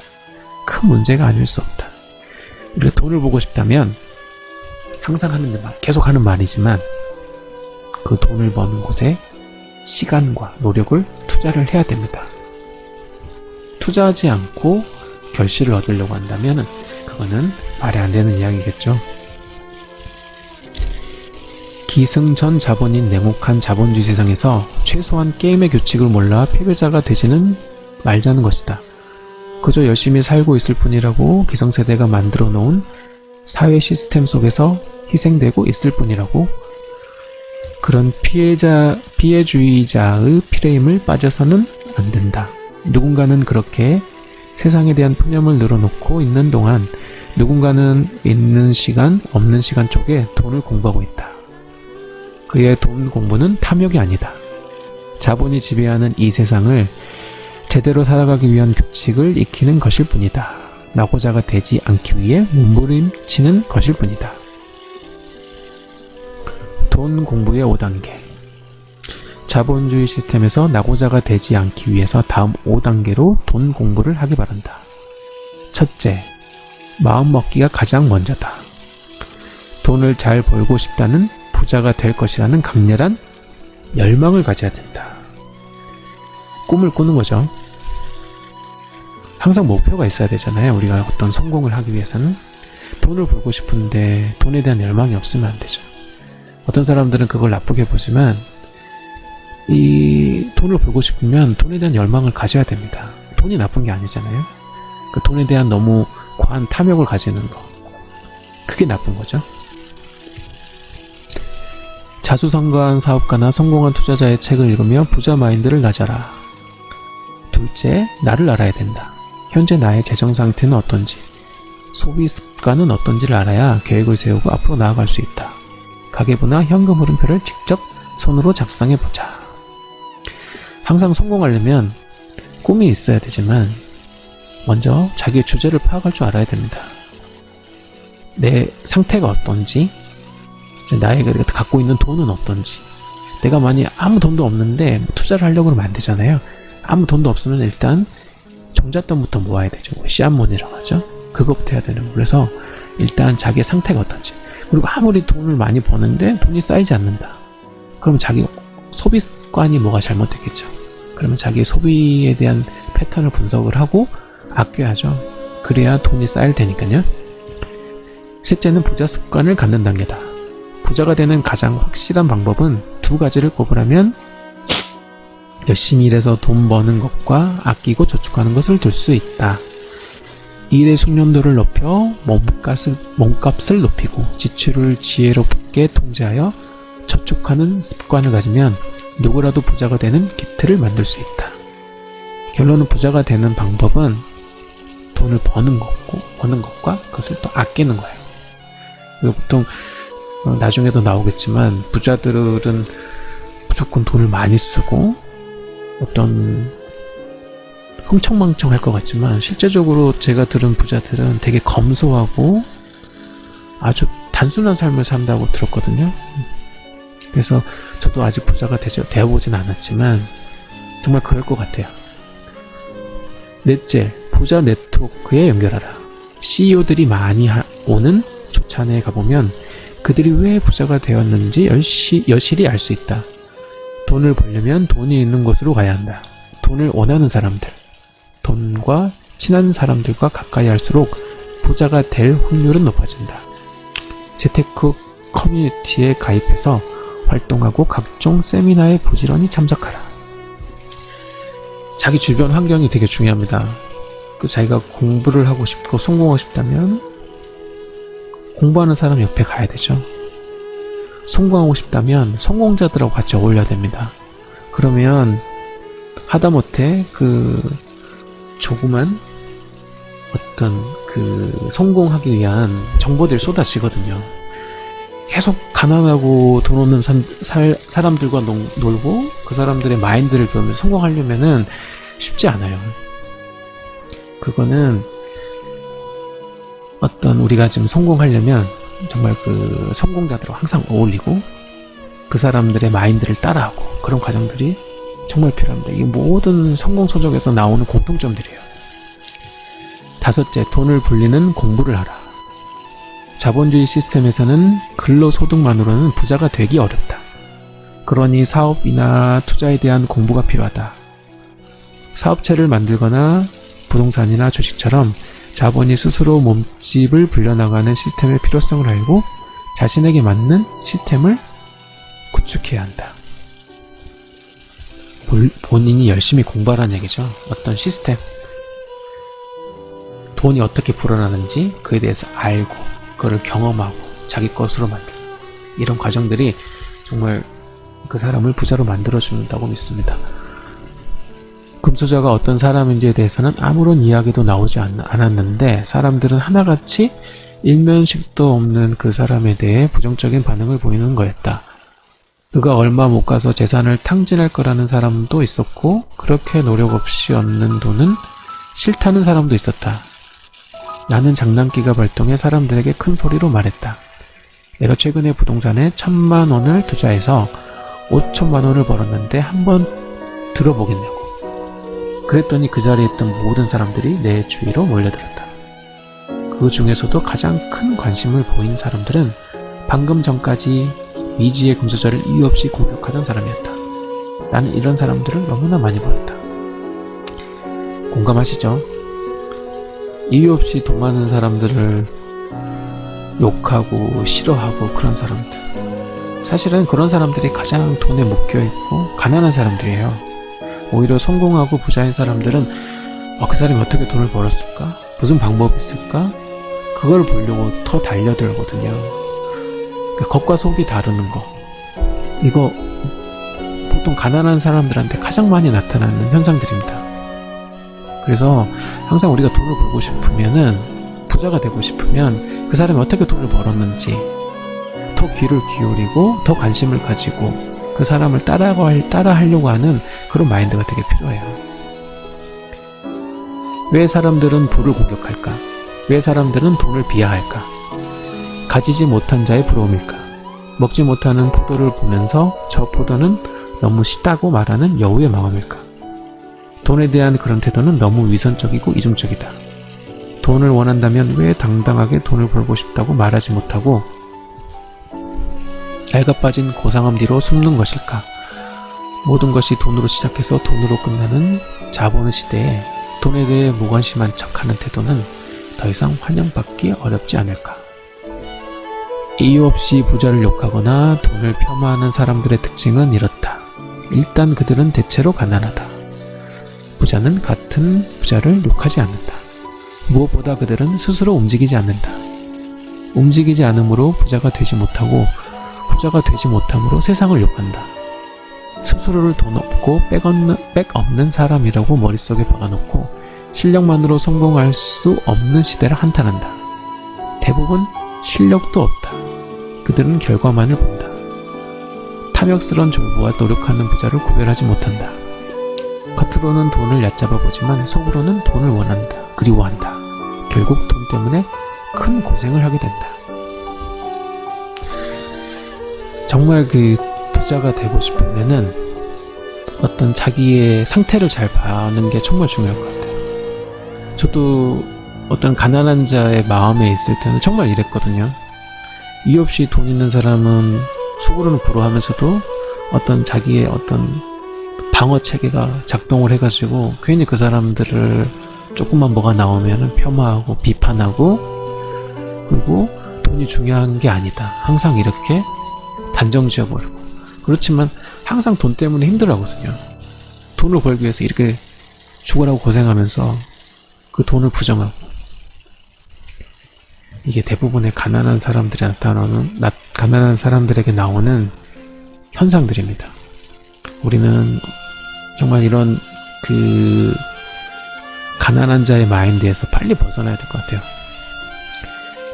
큰 문제가 아닐 수 없다. 우리가 돈을 보고 싶다면 항상 계속 하는 말이지만 그 돈을 버는 곳에 시간과 노력을 투자를 해야 됩니다. 투자하지 않고 결실을 얻으려고 한다면 그거는 말이 안 되는 이야기겠죠. 기승전 자본인 냉혹한 자본주의 세상에서 최소한 게임의 규칙을 몰라 패배자가 되지는 말자는 것이다. 그저 열심히 살고 있을 뿐이라고 기성세대가 만들어 놓은 사회 시스템 속에서 희생되고 있을 뿐이라고. 그런 피해주의자의 프레임을 빠져서는 안 된다. 누군가는 그렇게 세상에 대한 푸념을 늘어놓고 있는 동안 누군가는 있는 시간, 없는 시간 쪽에 돈을 공부하고 있다. 그의 돈 공부는 탐욕이 아니다. 자본이 지배하는 이 세상을 제대로 살아가기 위한 규칙을 익히는 것일 뿐이다. 낙오자가 되지 않기 위해 몸부림치는 것일 뿐이다. 돈 공부의 5단계. 자본주의 시스템에서 낙오자가 되지 않기 위해서 다음 5단계로 돈 공부를 하기 바란다. 첫째, 마음먹기가 가장 먼저다. 돈을 잘 벌고 싶다는 부자가 될 것이라는 강렬한 열망을 가져야 된다. 꿈을 꾸는 거죠. 항상 목표가 있어야 되잖아요. 우리가 어떤 성공을 하기 위해서는. 돈을 벌고 싶은데 돈에 대한 열망이 없으면 안 되죠. 어떤 사람들은 그걸 나쁘게 보지만 이 돈을 벌고 싶으면 돈에 대한 열망을 가져야 됩니다. 돈이 나쁜 게 아니잖아요. 그 돈에 대한 너무 과한 탐욕을 가지는 거, 그게 나쁜 거죠. 자수성가한 사업가나 성공한 투자자의 책을 읽으며 부자 마인드를 가져라. 둘째, 나를 알아야 된다. 현재 나의 재정 상태는 어떤지, 소비 습관은 어떤지를 알아야 계획을 세우고 앞으로 나아갈 수 있다. 가계부나 현금 흐름표를 직접 손으로 작성해보자. 항상 성공하려면 꿈이 있어야 되지만 먼저 자기의 주제를 파악할 줄 알아야 됩니다. 내 상태가 어떤지, 나에게 갖고 있는 돈은 어떤지. 내가 만약 아무 돈도 없는데 투자를 하려고 그러면 안 되잖아요. 아무 돈도 없으면 일단 종잣돈부터 모아야 되죠. 씨앗몬이라고 하죠. 그것부터 해야 되는 거예요. 그래서 일단 자기의 상태가 어떤지. 그리고 아무리 돈을 많이 버는데 돈이 쌓이지 않는다. 그럼 자기 소비 습관이 뭐가 잘못됐겠죠. 그러면 자기의 소비에 대한 패턴을 분석을 하고 아껴야죠. 그래야 돈이 쌓일 테니까요. 셋째는 부자 습관을 갖는 단계다. 부자가 되는 가장 확실한 방법은 두 가지를 꼽으라면 열심히 일해서 돈 버는 것과 아끼고 저축하는 것을 둘 수 있다. 일의 숙련도를 높여 몸값을 높이고 지출을 지혜롭게 통제하여 저축하는 습관을 가지면 누구라도 부자가 되는 기틀을 만들 수 있다. 결론은 부자가 되는 방법은 돈을 버는 것과 그것을 또 아끼는 거예요. 그리고 보통 나중에도 나오겠지만 부자들은 무조건 돈을 많이 쓰고 어떤 흥청망청할 것 같지만 실제적으로 제가 들은 부자들은 되게 검소하고 아주 단순한 삶을 산다고 들었거든요. 그래서 저도 아직 부자가 되어보진 않았지만 정말 그럴 것 같아요. 넷째, 부자 네트워크에 연결하라. CEO들이 많이 오는 조찬회에 가보면 그들이 왜 부자가 되었는지 여실히 알 수 있다. 돈을 벌려면 돈이 있는 곳으로 가야 한다. 돈을 원하는 사람들, 돈과 친한 사람들과 가까이 할수록 부자가 될 확률은 높아진다. 재테크 커뮤니티에 가입해서 활동하고 각종 세미나에 부지런히 참석하라. 자기 주변 환경이 되게 중요합니다. 자기가 공부를 하고 싶고 성공하고 싶다면 공부하는 사람 옆에 가야 되죠. 성공하고 싶다면 성공자들하고 같이 어울려야 됩니다. 그러면 하다못해 조그만 어떤 성공하기 위한 정보들이 쏟아지거든요. 계속 가난하고 돈 없는 사람들과 놀고 그 사람들의 마인드를 배우면서 성공하려면은 쉽지 않아요. 그거는 우리가 지금 성공하려면 정말 성공자들하고 항상 어울리고 그 사람들의 마인드를 따라하고 그런 과정들이 정말 필요합니다. 이 모든 성공 서적에서 나오는 공통점들이에요. 다섯째, 돈을 불리는 공부를 하라. 자본주의 시스템에서는 근로소득만으로는 부자가 되기 어렵다. 그러니 사업이나 투자에 대한 공부가 필요하다. 사업체를 만들거나 부동산이나 주식처럼 자본이 스스로 몸집을 불려나가는 시스템의 필요성을 알고 자신에게 맞는 시스템을 구축해야 한다. 본인이 열심히 공부하라는 얘기죠. 어떤 시스템, 돈이 어떻게 불어나는지 그에 대해서 알고 그걸 경험하고 자기 것으로 만들고 이런 과정들이 정말 그 사람을 부자로 만들어준다고 믿습니다. 금수저가 어떤 사람인지에 대해서는 아무런 이야기도 나오지 않았는데 사람들은 하나같이 일면식도 없는 그 사람에 대해 부정적인 반응을 보이는 거였다. 그가 얼마 못 가서 재산을 탕진할 거라는 사람도 있었고 그렇게 노력 없이 얻는 돈은 싫다는 사람도 있었다. 나는 장난기가 발동해 사람들에게 큰 소리로 말했다. 내가 최근에 부동산에 1,000만 원을 투자해서 5천만 원을 벌었는데 한번 들어보겠냐고. 그랬더니 그 자리에 있던 모든 사람들이 내 주위로 몰려들었다. 그 중에서도 가장 큰 관심을 보인 사람들은 방금 전까지 미지의 금수저를 이유 없이 공격하던 사람이었다. 나는 이런 사람들을 너무나 많이 보았다. 공감하시죠? 이유 없이 돈 많은 사람들을 욕하고 싫어하고 그런 사람들, 사실은 그런 사람들이 가장 돈에 묶여있고 가난한 사람들이에요. 오히려 성공하고 부자인 사람들은 그 사람이 어떻게 돈을 벌었을까? 무슨 방법이 있을까? 그걸 보려고 더 달려들거든요. 겉과 속이 다르는 거, 이거 보통 가난한 사람들한테 가장 많이 나타나는 현상들입니다. 그래서 항상 우리가 돈을 벌고 싶으면은, 부자가 되고 싶으면 그 사람이 어떻게 돈을 벌었는지 더 귀를 기울이고 더 관심을 가지고 그 사람을 따라하려고 하는 그런 마인드가 되게 필요해요. 왜 사람들은 부를 공격할까? 왜 사람들은 돈을 비하할까? 가지지 못한 자의 부러움일까? 먹지 못하는 포도를 보면서 저 포도는 너무 시다고 말하는 여우의 마음일까? 돈에 대한 그런 태도는 너무 위선적이고 이중적이다. 돈을 원한다면 왜 당당하게 돈을 벌고 싶다고 말하지 못하고 알가 빠진 고상함 뒤로 숨는 것일까? 모든 것이 돈으로 시작해서 돈으로 끝나는 자본의 시대에 돈에 대해 무관심한 척하는 태도는 더 이상 환영받기 어렵지 않을까? 이유 없이 부자를 욕하거나 돈을 폄하하는 사람들의 특징은 이렇다. 일단 그들은 대체로 가난하다. 부자는 같은 부자를 욕하지 않는다. 무엇보다 그들은 스스로 움직이지 않는다. 움직이지 않으므로 부자가 되지 못하고 부자가 되지 못함으로 세상을 욕한다. 스스로를 돈 없고 백 없는 사람이라고 머릿속에 박아놓고 실력만으로 성공할 수 없는 시대를 한탄한다. 대부분 실력도 없다. 그들은 결과만을 본다. 탐욕스러운 졸부와 노력하는 부자를 구별하지 못한다. 겉으로는 돈을 얕잡아 보지만 속으로는 돈을 원한다. 그리워한다. 결국 돈 때문에 큰 고생을 하게 된다. 정말 부자가 되고 싶으면은 어떤 자기의 상태를 잘 봐는 게 정말 중요한 것 같아요. 저도 어떤 가난한 자의 마음에 있을 때는 정말 이랬거든요. 이유 없이 돈 있는 사람은 속으로는 부러워하면서도 어떤 자기의 어떤 방어 체계가 작동을 해가지고 괜히 그 사람들을 조금만 뭐가 나오면 폄하하고 비판하고, 그리고 돈이 중요한 게 아니다, 항상 이렇게 단정 지어버리고. 그렇지만 항상 돈 때문에 힘들어하거든요. 돈을 벌기 위해서 이렇게 죽으라고 고생하면서 그 돈을 부정하고. 이게 대부분의 가난한 사람들에게 나오는 현상들입니다. 우리는 정말 이런 가난한 자의 마인드에서 빨리 벗어나야 될 것 같아요.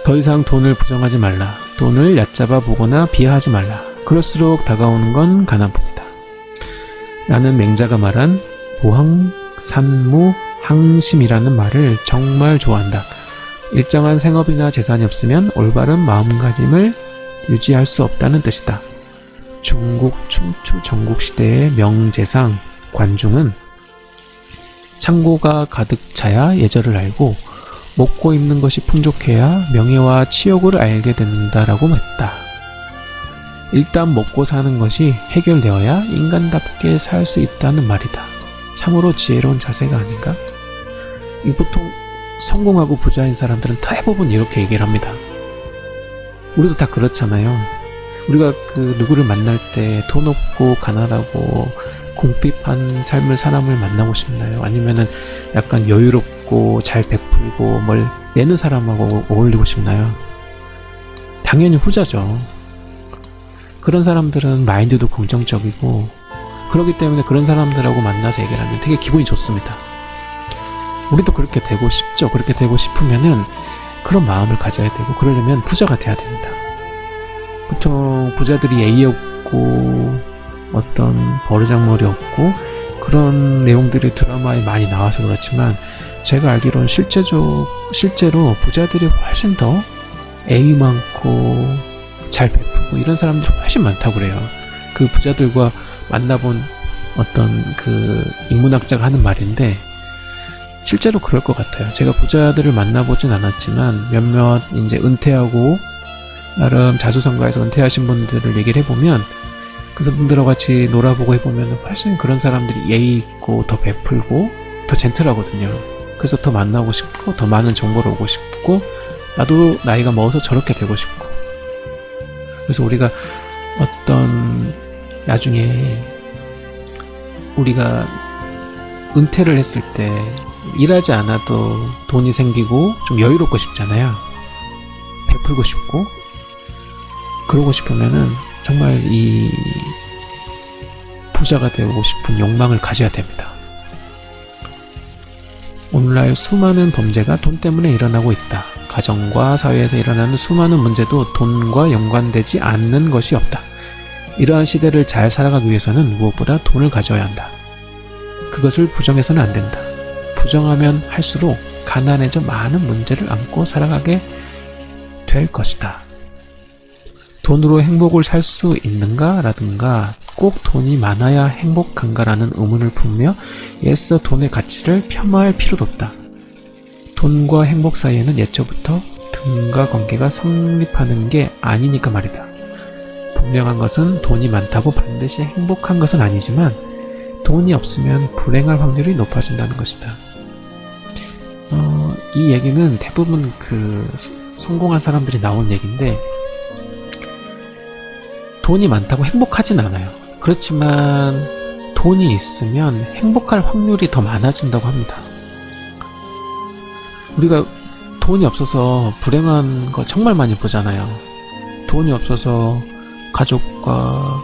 더 이상 돈을 부정하지 말라. 돈을 얕잡아 보거나 비하하지 말라. 그럴수록 다가오는 건 가난뿐이다. 나는 맹자가 말한 보항산무항심이라는 말을 정말 좋아한다. 일정한 생업이나 재산이 없으면 올바른 마음가짐을 유지할 수 없다는 뜻이다. 중국 춘추 전국시대의 명재상 관중은 창고가 가득 차야 예절을 알고 먹고 입는 것이 풍족해야 명예와 치욕을 알게 된다라고 했다. 일단 먹고 사는 것이 해결되어야 인간답게 살 수 있다는 말이다. 참으로 지혜로운 자세가 아닌가? 보통 성공하고 부자인 사람들은 대부분 이렇게 얘기를 합니다. 우리도 다 그렇잖아요. 우리가 누구를 만날 때 돈 없고 가난하고 궁핍한 삶을 사람을 만나고 싶나요? 아니면은 약간 여유롭고 잘 베풀고 뭘 내는 사람하고 어울리고 싶나요? 당연히 후자죠. 그런 사람들은 마인드도 긍정적이고, 그렇기 때문에 그런 사람들하고 만나서 얘기를 하면 되게 기분이 좋습니다. 우리도 그렇게 되고 싶죠. 그렇게 되고 싶으면은 그런 마음을 가져야 되고, 그러려면 부자가 돼야 됩니다. 보통 부자들이 예의 없고 어떤 버르장머리 없고 그런 내용들이 드라마에 많이 나와서 그렇지만, 제가 알기로는 실제로 부자들이 훨씬 더 예의 많고 잘 베푸고 이런 사람들이 훨씬 많다고 그래요. 그 부자들과 만나본 어떤 인문학자가 하는 말인데 실제로 그럴 것 같아요. 제가 부자들을 만나보진 않았지만 몇몇 이제 은퇴하고 나름 자수성가해서 은퇴하신 분들을 얘기를 해보면, 그 분들하고 같이 놀아보고 해보면 훨씬 그런 사람들이 예의 있고 더 베풀고 더 젠틀하거든요. 그래서 더 만나고 싶고 더 많은 정보를 오고 싶고 나도 나이가 먹어서 저렇게 되고 싶고 그래서 우리가 어떤 나중에 우리가 은퇴를 했을 때 일하지 않아도 돈이 생기고 좀 여유롭고 싶잖아요. 베풀고 싶고 그러고 싶으면은 정말 이 부자가 되고 싶은 욕망을 가져야 됩니다. 오늘날 수많은 범죄가 돈 때문에 일어나고 있다. 가정과 사회에서 일어나는 수많은 문제도 돈과 연관되지 않는 것이 없다. 이러한 시대를 잘 살아가기 위해서는 무엇보다 돈을 가져야 한다. 그것을 부정해서는 안 된다. 부정하면 할수록 가난해져 많은 문제를 안고 살아가게 될 것이다. 돈으로 행복을 살 수 있는가? 라든가 꼭 돈이 많아야 행복한가? 라는 의문을 품으며 애써 돈의 가치를 폄하할 필요도 없다. 돈과 행복 사이에는 예초부터 등가 관계가 성립하는 게 아니니까 말이다. 분명한 것은 돈이 많다고 반드시 행복한 것은 아니지만 돈이 없으면 불행할 확률이 높아진다는 것이다. 이 얘기는 대부분 성공한 사람들이 나온 얘기인데 돈이 많다고 행복하진 않아요. 그렇지만 돈이 있으면 행복할 확률이 더 많아진다고 합니다. 우리가 돈이 없어서 불행한 거 정말 많이 보잖아요. 돈이 없어서 가족과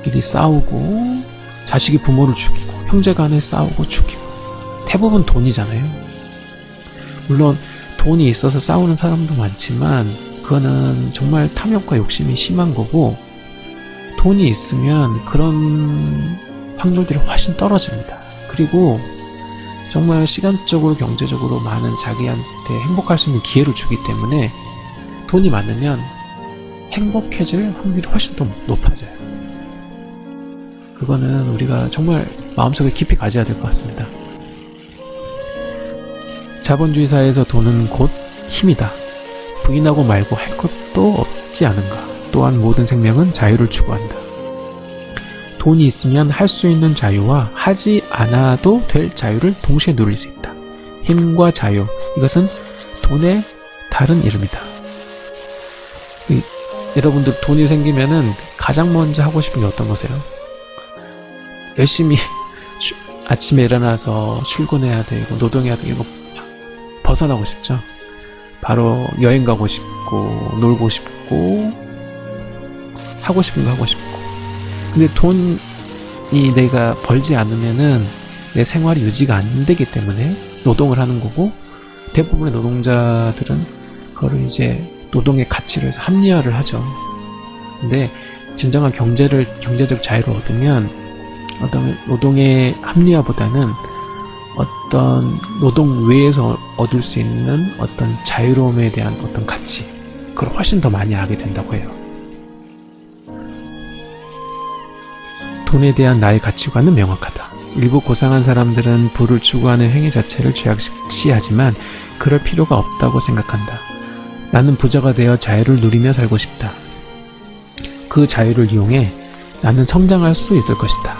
끼리 싸우고 자식이 부모를 죽이고 형제간에 싸우고 죽이고 대부분 돈이잖아요. 물론 돈이 있어서 싸우는 사람도 많지만 그거는 정말 탐욕과 욕심이 심한 거고 돈이 있으면 그런 확률들이 훨씬 떨어집니다. 그리고 정말 시간적으로 경제적으로 많은 자기한테 행복할 수 있는 기회를 주기 때문에 돈이 많으면 행복해질 확률이 훨씬 더 높아져요. 그거는 우리가 정말 마음속에 깊이 가져야 될 것 같습니다. 자본주의 사회에서 돈은 곧 힘이다. 부인하고 말고 할 것도 없지 않은가. 또한 모든 생명은 자유를 추구한다. 돈이 있으면 할 수 있는 자유와 하지 않아도 될 자유를 동시에 누릴 수 있다. 힘과 자유, 이것은 돈의 다른 이름이다. 여러분들 돈이 생기면은 가장 먼저 하고 싶은 게 어떤 거세요? 열심히 아침에 일어나서 출근해야 되고 노동해야 되고 벗어나고 싶죠. 바로 여행 가고 싶고 놀고 싶고 하고 싶은 거 하고 싶고. 근데 돈이 내가 벌지 않으면은 내 생활이 유지가 안 되기 때문에 노동을 하는 거고, 대부분의 노동자들은 그거를 이제 노동의 가치를 합리화를 하죠. 근데 진정한 경제적 자유를 얻으면 어떤 노동의 합리화보다는 어떤 노동 외에서 얻을 수 있는 어떤 자유로움에 대한 어떤 가치, 그걸 훨씬 더 많이 알게 된다고 해요. 돈에 대한 나의 가치관은 명확하다. 일부 고상한 사람들은 부를 추구하는 행위 자체를 죄악시하지만 그럴 필요가 없다고 생각한다. 나는 부자가 되어 자유를 누리며 살고 싶다. 그 자유를 이용해 나는 성장할 수 있을 것이다.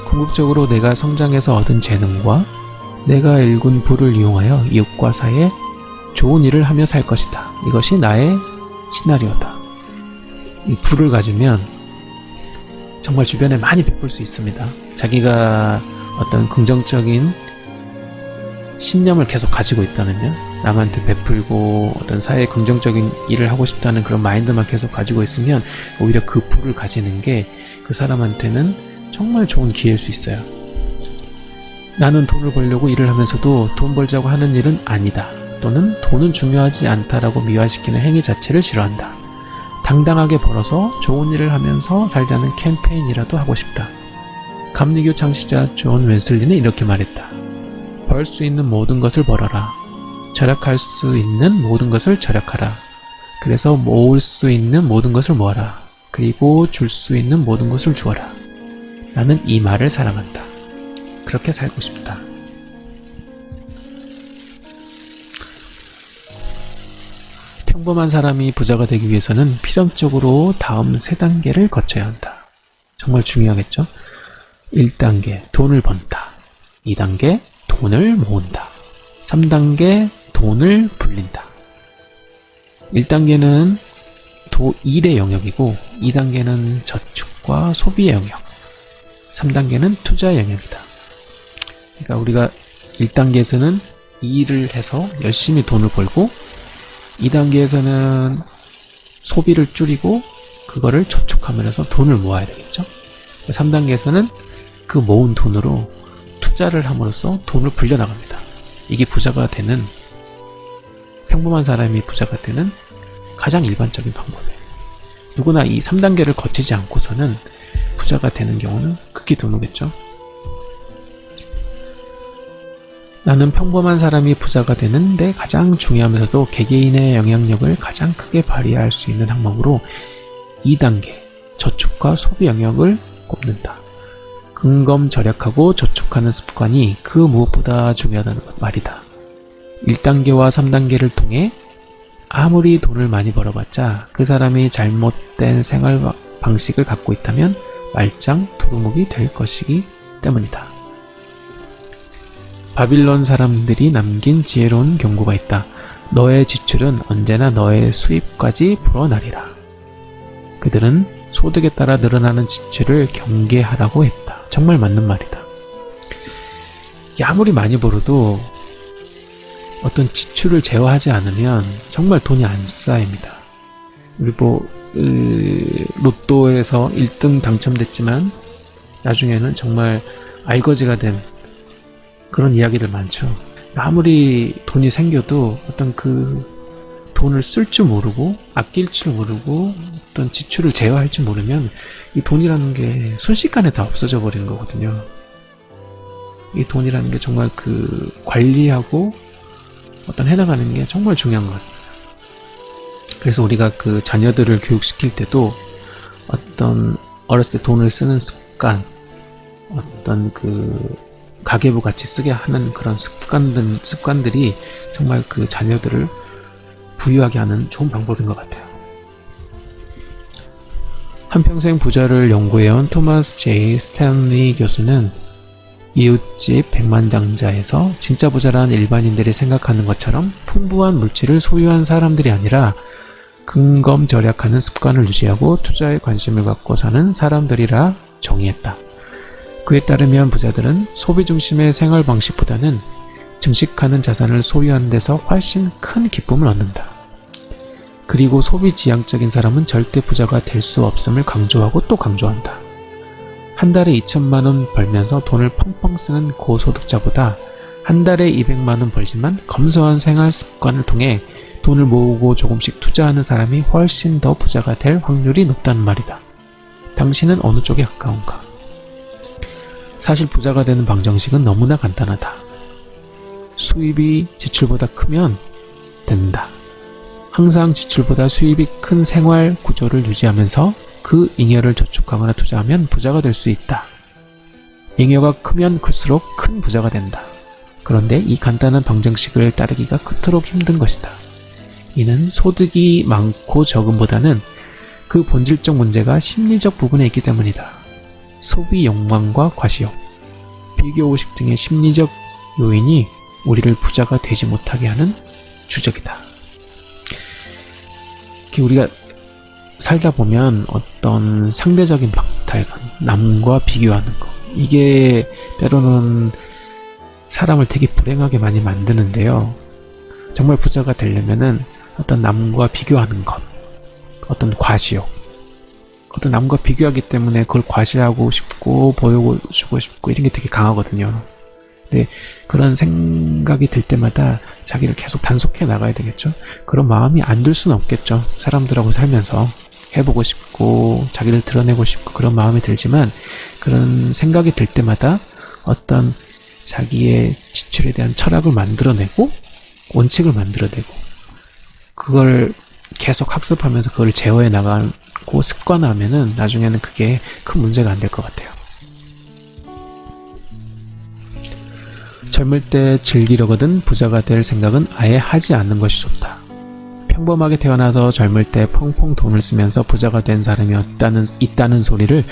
궁극적으로 내가 성장해서 얻은 재능과 내가 일군 부를 이용하여 이웃과 사이에 좋은 일을 하며 살 것이다. 이것이 나의 시나리오다. 이 부를 가지면 정말 주변에 많이 베풀 수 있습니다. 자기가 어떤 긍정적인 신념을 계속 가지고 있다면요, 남한테 베풀고 어떤 사회에 긍정적인 일을 하고 싶다는 그런 마인드만 계속 가지고 있으면 오히려 그 부를 가지는 게 그 사람한테는 정말 좋은 기회일 수 있어요. 나는 돈을 벌려고 일을 하면서도 돈 벌자고 하는 일은 아니다. 또는 돈은 중요하지 않다라고 미화시키는 행위 자체를 싫어한다. 당당하게 벌어서 좋은 일을 하면서 살자는 캠페인이라도 하고 싶다. 감리교 창시자 존 웨슬리는 이렇게 말했다. 벌 수 있는 모든 것을 벌어라. 절약할 수 있는 모든 것을 절약하라. 그래서 모을 수 있는 모든 것을 모아라. 그리고 줄 수 있는 모든 것을 주어라. 나는 이 말을 사랑한다. 그렇게 살고 싶다. 평범한 사람이 부자가 되기 위해서는 필연적으로 다음 3단계를 거쳐야 한다. 정말 중요하겠죠? 1단계, 돈을 번다. 2단계 돈을 모은다. 3단계 돈을 불린다. 1단계는 일의 영역이고 2단계는 저축과 소비의 영역, 3단계는 투자의 영역이다. 그러니까 우리가 1단계에서는 일을 해서 열심히 돈을 벌고 2단계에서는 소비를 줄이고 그거를 저축하면서 돈을 모아야 되겠죠. 3단계에서는 그 모은 돈으로 투자를 함으로써 돈을 불려나갑니다. 이게 부자가 되는, 평범한 사람이 부자가 되는 가장 일반적인 방법이에요. 누구나 이 3단계를 거치지 않고서는 부자가 되는 경우는 극히 드물겠죠. 나는 평범한 사람이 부자가 되는데 가장 중요하면서도 개개인의 영향력을 가장 크게 발휘할 수 있는 항목으로 2단계 저축과 소비 영역을 꼽는다. 근검절약하고 저축하는 습관이 그 무엇보다 중요하다는 말이다. 1단계와 3단계를 통해 아무리 돈을 많이 벌어봤자 그 사람이 잘못된 생활 방식을 갖고 있다면 말짱 도루묵이 될 것이기 때문이다. 바빌론 사람들이 남긴 지혜로운 경고가 있다. 너의 지출은 언제나 너의 수입까지 불어나리라. 그들은 소득에 따라 늘어나는 지출을 경계하라고 했다. 정말 맞는 말이다. 아무리 많이 벌어도 어떤 지출을 제어하지 않으면 정말 돈이 안 쌓입니다. 우리 로또에서 1등 당첨됐지만 나중에는 정말 알거지가 된 그런 이야기들 많죠. 아무리 돈이 생겨도 어떤 그 돈을 쓸 줄 모르고 아낄 줄 모르고 어떤 지출을 제어할 줄 모르면 이 돈이라는 게 순식간에 다 없어져 버리는 거거든요. 이 돈이라는 게 정말 그 관리하고 어떤 해나가는 게 정말 중요한 것 같습니다. 그래서 우리가 그 자녀들을 교육시킬 때도 어떤 어렸을 때 돈을 쓰는 습관, 어떤 그 가계부 같이 쓰게 하는 그런 습관들이 정말 그 자녀들을 부유하게 하는 좋은 방법인 것 같아요. 한평생 부자를 연구해온 토마스 J. 스탠리 교수는 이웃집 백만장자에서 진짜 부자란 일반인들이 생각하는 것처럼 풍부한 물질을 소유한 사람들이 아니라 근검절약하는 습관을 유지하고 투자에 관심을 갖고 사는 사람들이라 정의했다. 그에 따르면 부자들은 소비 중심의 생활 방식보다는 증식하는 자산을 소유하는 데서 훨씬 큰 기쁨을 얻는다. 그리고 소비 지향적인 사람은 절대 부자가 될 수 없음을 강조하고 또 강조한다. 한 달에 2천만 원 벌면서 돈을 펑펑 쓰는 고소득자보다 한 달에 200만 원 벌지만 검소한 생활 습관을 통해 돈을 모으고 조금씩 투자하는 사람이 훨씬 더 부자가 될 확률이 높다는 말이다. 당신은 어느 쪽에 가까운가? 사실 부자가 되는 방정식은 너무나 간단하다. 수입이 지출보다 크면 된다. 항상 지출보다 수입이 큰 생활 구조를 유지하면서 그 잉여를 저축하거나 투자하면 부자가 될 수 있다. 잉여가 크면 클수록 큰 부자가 된다. 그런데 이 간단한 방정식을 따르기가 그토록 힘든 것이다. 이는 소득이 많고 적음보다는 그 본질적 문제가 심리적 부분에 있기 때문이다. 소비 욕망과 과시욕, 비교의식 등의 심리적 요인이 우리를 부자가 되지 못하게 하는 주적이다. 우리가 살다 보면 어떤 상대적인 박탈감, 남과 비교하는 거, 이게 때로는 사람을 되게 불행하게 많이 만드는데요. 정말 부자가 되려면은 어떤 남과 비교하는 것, 어떤 과시욕, 어떤 남과 비교하기 때문에 그걸 과시하고 싶고 보여주고 싶고 이런 게 되게 강하거든요. 근데 그런 생각이 들 때마다 자기를 계속 단속해 나가야 되겠죠. 그런 마음이 안 들 수는 없겠죠. 사람들하고 살면서 해보고 싶고 자기를 드러내고 싶고 그런 마음이 들지만, 그런 생각이 들 때마다 어떤 자기의 지출에 대한 철학을 만들어내고 원칙을 만들어내고 그걸 계속 학습하면서 그걸 제어해 나가고 습관화하면은 나중에는 그게 큰 문제가 안 될 것 같아요. 젊을 때 즐기려거든 부자가 될 생각은 아예 하지 않는 것이 좋다. 평범하게 태어나서 젊을 때 펑펑 돈을 쓰면서 부자가 된 사람이 있다는 소리를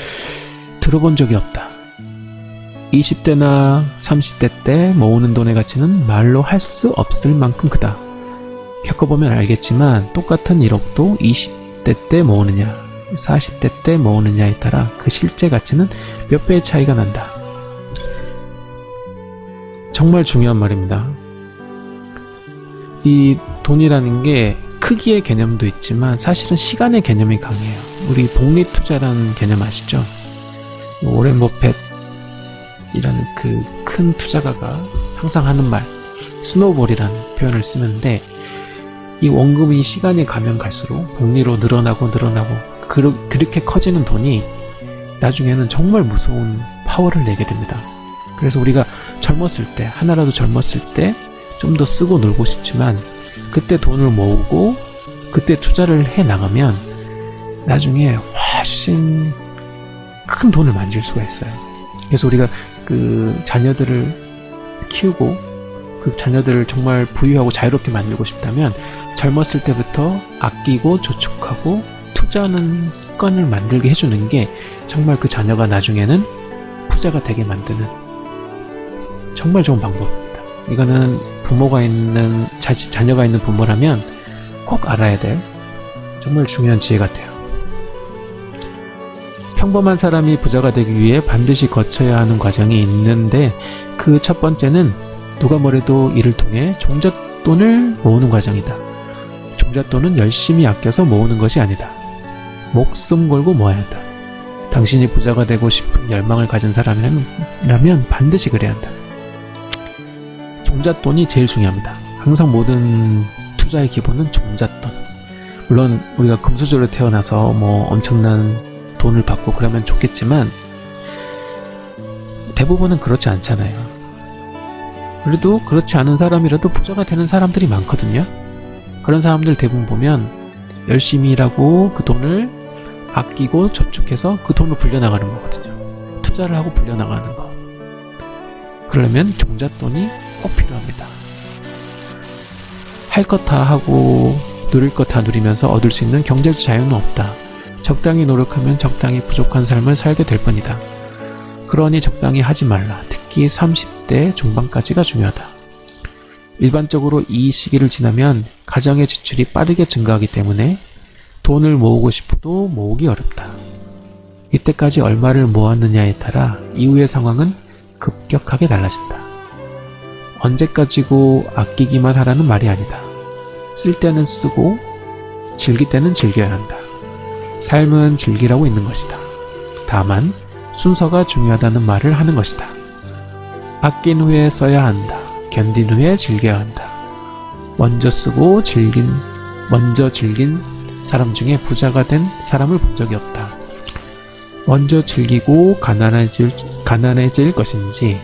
들어본 적이 없다. 20대나 30대 때 모으는 돈의 가치는 말로 할 수 없을 만큼 크다. 겪어보면 알겠지만 똑같은 1억도 20대 때 모으느냐 40대 때 모으느냐에 따라 그 실제 가치는 몇 배의 차이가 난다. 정말 중요한 말입니다. 이 돈이라는 게 크기의 개념도 있지만 사실은 시간의 개념이 강해요. 우리 복리투자라는 개념 아시죠? 오렌 버펫이라는 그 큰 투자가가 항상 하는 말, 스노우볼이라는 표현을 쓰는데, 이 원금이 시간이 가면 갈수록 복리로 늘어나고 그렇게 커지는 돈이 나중에는 정말 무서운 파워를 내게 됩니다. 그래서 우리가 젊었을 때, 하나라도 젊었을 때 좀 더 쓰고 놀고 싶지만 그때 돈을 모으고 그때 투자를 해 나가면 나중에 훨씬 큰 돈을 만질 수가 있어요. 그래서 우리가 그 자녀들을 키우고 그 자녀들을 정말 부유하고 자유롭게 만들고 싶다면 젊었을 때부터 아끼고 저축하고 투자하는 습관을 만들게 해주는 게 정말 그 자녀가 나중에는 부자가 되게 만드는 정말 좋은 방법입니다. 이거는 부모가 있는 자녀가 있는 부모라면 꼭 알아야 될 정말 중요한 지혜 같아요. 평범한 사람이 부자가 되기 위해 반드시 거쳐야 하는 과정이 있는데 그 첫 번째는 누가 뭐래도 이를 통해 종잣돈을 모으는 과정이다. 종잣돈은 열심히 아껴서 모으는 것이 아니다. 목숨 걸고 모아야 한다. 당신이 부자가 되고 싶은 열망을 가진 사람이라면 반드시 그래야 한다. 종잣돈이 제일 중요합니다. 항상 모든 투자의 기본은 종잣돈. 물론 우리가 금수저로 태어나서 뭐 엄청난 돈을 받고 그러면 좋겠지만 대부분은 그렇지 않잖아요. 그래도 그렇지 않은 사람이라도 부자가 되는 사람들이 많거든요. 그런 사람들 대부분 보면 열심히 일하고 그 돈을 아끼고 저축해서 그 돈을 불려나가는 거거든요. 투자를 하고 불려나가는 거. 그러려면 종잣돈이 꼭 필요합니다. 할 것 다 하고 누릴 것 다 누리면서 얻을 수 있는 경제적 자유는 없다. 적당히 노력하면 적당히 부족한 삶을 살게 될 뿐이다. 그러니 적당히 하지 말라. 특히 30대 중반까지가 중요하다. 일반적으로 이 시기를 지나면 가정의 지출이 빠르게 증가하기 때문에 돈을 모으고 싶어도 모으기 어렵다. 이때까지 얼마를 모았느냐에 따라 이후의 상황은 급격하게 달라진다. 언제까지고 아끼기만 하라는 말이 아니다. 쓸 때는 쓰고 즐길 때는 즐겨야 한다. 삶은 즐기라고 있는 것이다. 다만 순서가 중요하다는 말을 하는 것이다. 아낀 후에 써야 한다. 견딘 후에 즐겨야 한다. 먼저 즐긴 사람 중에 부자가 된 사람을 본 적이 없다. 먼저 즐기고 가난해질 것인지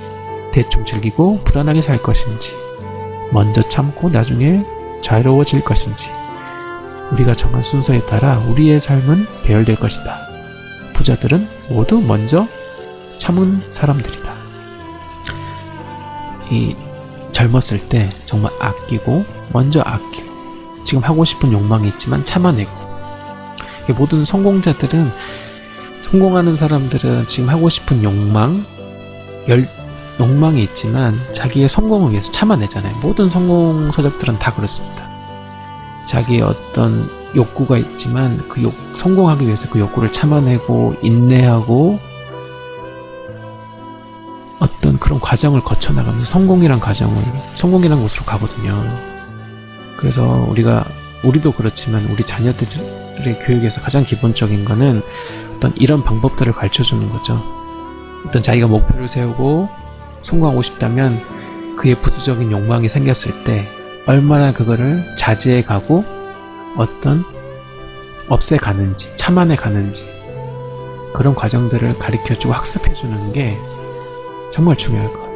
대충 즐기고 불안하게 살 것인지 먼저 참고 나중에 자유로워질 것인지 우리가 정한 순서에 따라 우리의 삶은 배열될 것이다. 부자들은 모두 먼저 참은 사람들이다. 이 젊었을 때 정말 먼저 아끼고 지금 하고 싶은 욕망이 있지만 참아내고 모든 성공하는 사람들은 지금 하고 싶은 욕망이 있지만 자기의 성공을 위해서 참아내잖아요. 모든 성공 서적들은 다 그렇습니다. 자기의 어떤 욕구가 있지만 성공하기 위해서 그 욕구를 참아내고 인내하고 어떤 그런 과정을 거쳐나가면서 성공이란 곳으로 가거든요. 그래서 우리도 그렇지만 우리 자녀들의 교육에서 가장 기본적인 거는 어떤 이런 방법들을 가르쳐주는 거죠. 어떤 자기가 목표를 세우고 성공하고 싶다면 그의 부수적인 욕망이 생겼을 때 얼마나 그거를 자제해 가고 없애가는지 참아내 가는지 그런 과정들을 가르쳐주고 학습해주는 게 정말 중요할 것 같아요.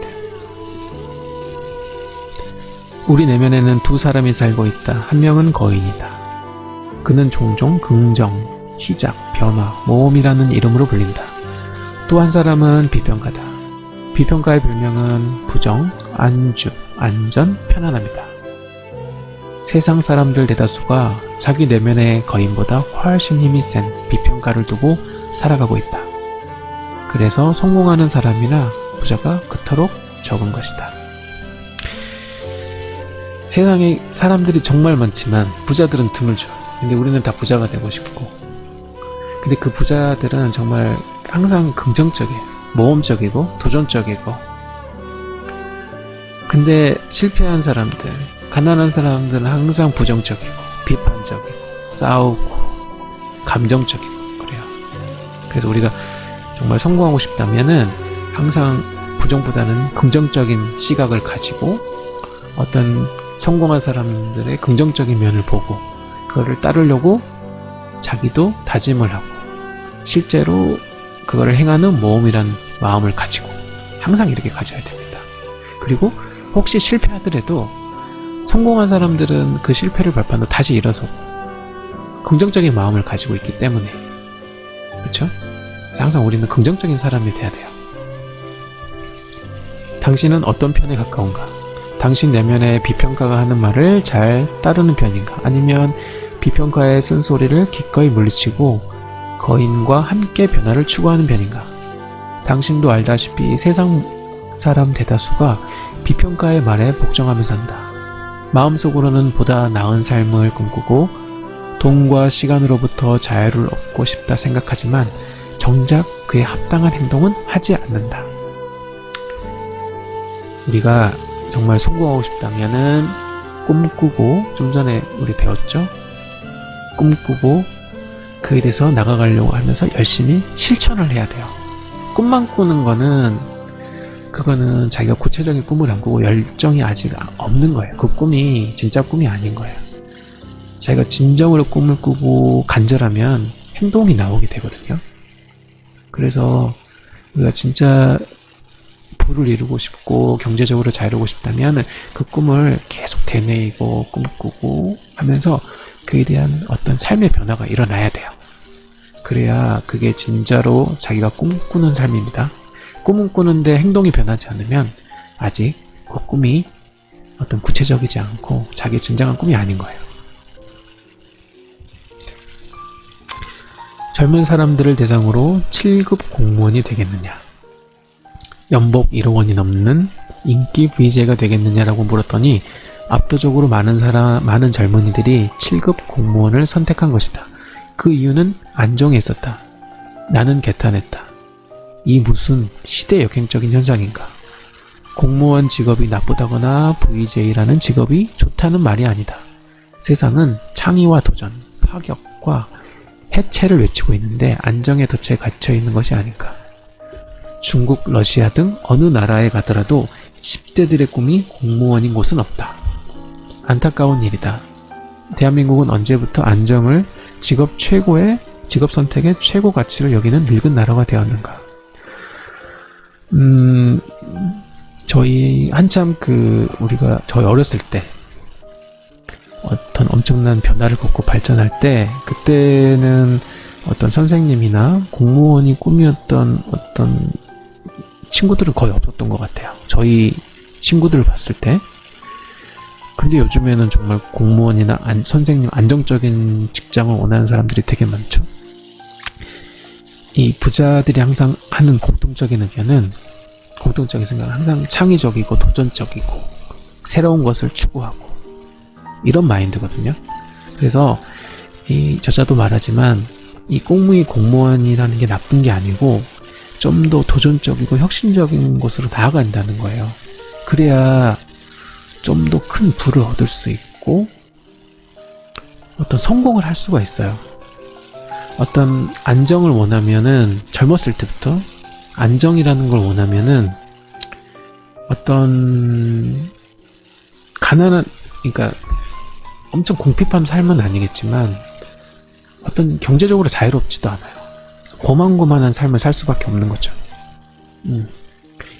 우리 내면에는 두 사람이 살고 있다. 한 명은 거인이다. 그는 종종 긍정, 시작, 변화, 모험이라는 이름으로 불린다. 또 한 사람은 비평가다. 비평가의 별명은 부정, 안주, 안전, 편안합니다. 세상 사람들 대다수가 자기 내면의 거인보다 훨씬 힘이 센 비평가를 두고 살아가고 있다. 그래서 성공하는 사람이나 부자가 그토록 적은 것이다. 세상에 사람들이 정말 많지만 부자들은 드물죠. 근데 우리는 다 부자가 되고 싶고, 근데 그 부자들은 정말 항상 긍정적이에요. 모험적이고 도전적이고. 근데 실패한 사람들, 가난한 사람들은 항상 부정적이고 비판적이고 싸우고 감정적이고 그래요. 그래서 우리가 정말 성공하고 싶다면은 항상 부정보다는 긍정적인 시각을 가지고 어떤 성공한 사람들의 긍정적인 면을 보고 그거를 따르려고 자기도 다짐을 하고 실제로 그거를 행하는 모험이란 마음을 가지고 항상 이렇게 가져야 됩니다. 그리고 혹시 실패하더라도 성공한 사람들은 그 실패를 발판으로 다시 일어서고 긍정적인 마음을 가지고 있기 때문에, 그렇죠? 항상 우리는 긍정적인 사람이 돼야 돼요. 당신은 어떤 편에 가까운가? 당신 내면의 비평가가 하는 말을 잘 따르는 편인가? 아니면 비평가의 쓴소리를 기꺼이 물리치고 거인과 함께 변화를 추구하는 편인가? 당신도 알다시피 세상 사람 대다수가 비평가의 말에 복종하며 산다. 마음속으로는 보다 나은 삶을 꿈꾸고 돈과 시간으로부터 자유를 얻고 싶다 생각하지만 정작 그에 합당한 행동은 하지 않는다. 우리가 정말 성공하고 싶다면은 꿈꾸고, 좀 전에 우리 배웠죠? 꿈꾸고 그에 대해서 나가가려고 하면서 열심히 실천을 해야 돼요. 꿈만 꾸는 거는 그거는 자기가 구체적인 꿈을 안 꾸고 열정이 아직 없는 거예요. 그 꿈이 진짜 꿈이 아닌 거예요. 자기가 진정으로 꿈을 꾸고 간절하면 행동이 나오게 되거든요. 그래서 우리가 진짜 부를 이루고 싶고 경제적으로 자유로우고 싶다면 그 꿈을 계속 되뇌이고 꿈꾸고 하면서 그에 대한 어떤 삶의 변화가 일어나야 돼요. 그래야 그게 진짜로 자기가 꿈꾸는 삶입니다. 꿈은 꾸는데 행동이 변하지 않으면 아직 그 꿈이 어떤 구체적이지 않고 자기의 진정한 꿈이 아닌 거예요. 젊은 사람들을 대상으로 7급 공무원이 되겠느냐, 연봉 1억 원이 넘는 인기 VJ가 되겠느냐라고 물었더니 압도적으로 많은 젊은이들이 7급 공무원을 선택한 것이다. 그 이유는 안정에 있었다. 나는 개탄했다. 이 무슨 시대 역행적인 현상인가? 공무원 직업이 나쁘다거나 VJ라는 직업이 좋다는 말이 아니다. 세상은 창의와 도전, 파격과 해체를 외치고 있는데 안정의 덫에 갇혀 있는 것이 아닐까. 중국, 러시아 등 어느 나라에 가더라도 10대들의 꿈이 공무원인 곳은 없다. 안타까운 일이다. 대한민국은 언제부터 안정을 직업 선택의 최고 가치로 여기는 늙은 나라가 되었는가? 저희 한참 저희 어렸을 때 어떤 엄청난 변화를 겪고 발전할 때, 그때는 어떤 선생님이나 공무원이 꿈이었던 어떤 친구들은 거의 없었던 것 같아요. 저희 친구들을 봤을 때. 근데 요즘에는 정말 공무원이나 선생님, 안정적인 직장을 원하는 사람들이 되게 많죠. 이 부자들이 항상 하는 공통적인 의견은, 공통적인 생각은 항상 창의적이고 도전적이고 새로운 것을 추구하고 이런 마인드거든요. 그래서 이 저자도 말하지만 이 공무원이라는 게 나쁜 게 아니고 좀 더 도전적이고 혁신적인 곳으로 나아간다는 거예요. 그래야 좀 더 큰 부를 얻을 수 있고 어떤 성공을 할 수가 있어요. 어떤 안정을 원하면은 젊었을 때부터 안정이라는 걸 원하면은 어떤 그러니까 엄청 궁핍한 삶은 아니겠지만 어떤 경제적으로 자유롭지도 않아요. 고만고만한 삶을 살 수밖에 없는 거죠.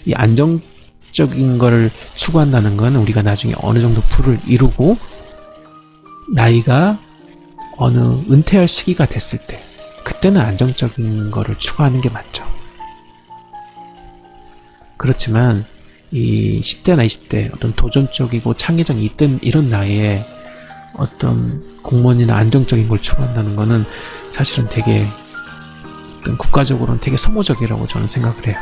이 안정적인 거를 추구한다는 건 우리가 나중에 어느 정도 부를 이루고 나이가 어느 은퇴할 시기가 됐을 때 그때는 안정적인 거를 추구하는 게 맞죠. 그렇지만 이 10대나 20대 어떤 도전적이고 창의적인 이런 나이에 어떤 공무원이나 안정적인 걸 추구한다는 거는 사실은 되게 어떤 국가적으로는 되게 소모적이라고 저는 생각을 해요.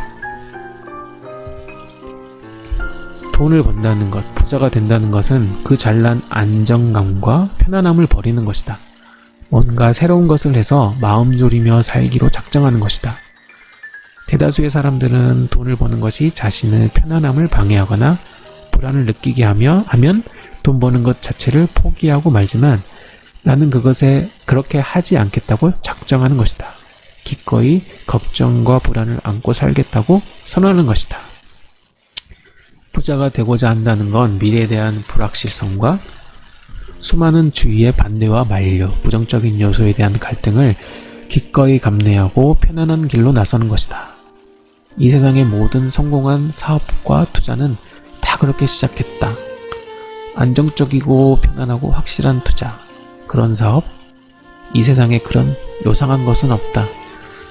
돈을 번다는 것, 부자가 된다는 것은 그 잘난 안정감과 편안함을 버리는 것이다. 뭔가 새로운 것을 해서 마음 졸이며 살기로 작정하는 것이다. 대다수의 사람들은 돈을 버는 것이 자신의 편안함을 방해하거나 불안을 느끼게 하면 돈 버는 것 자체를 포기하고 말지만 나는 그것에 그렇게 하지 않겠다고 작정하는 것이다. 기꺼이 걱정과 불안을 안고 살겠다고 선언하는 것이다. 부자가 되고자 한다는 건 미래에 대한 불확실성과 수많은 주위의 반대와 만류, 부정적인 요소에 대한 갈등을 기꺼이 감내하고 편안한 길로 나서는 것이다. 이 세상의 모든 성공한 사업과 투자는 다 그렇게 시작했다. 안정적이고 편안하고 확실한 투자, 그런 사업, 이 세상에 그런 요상한 것은 없다.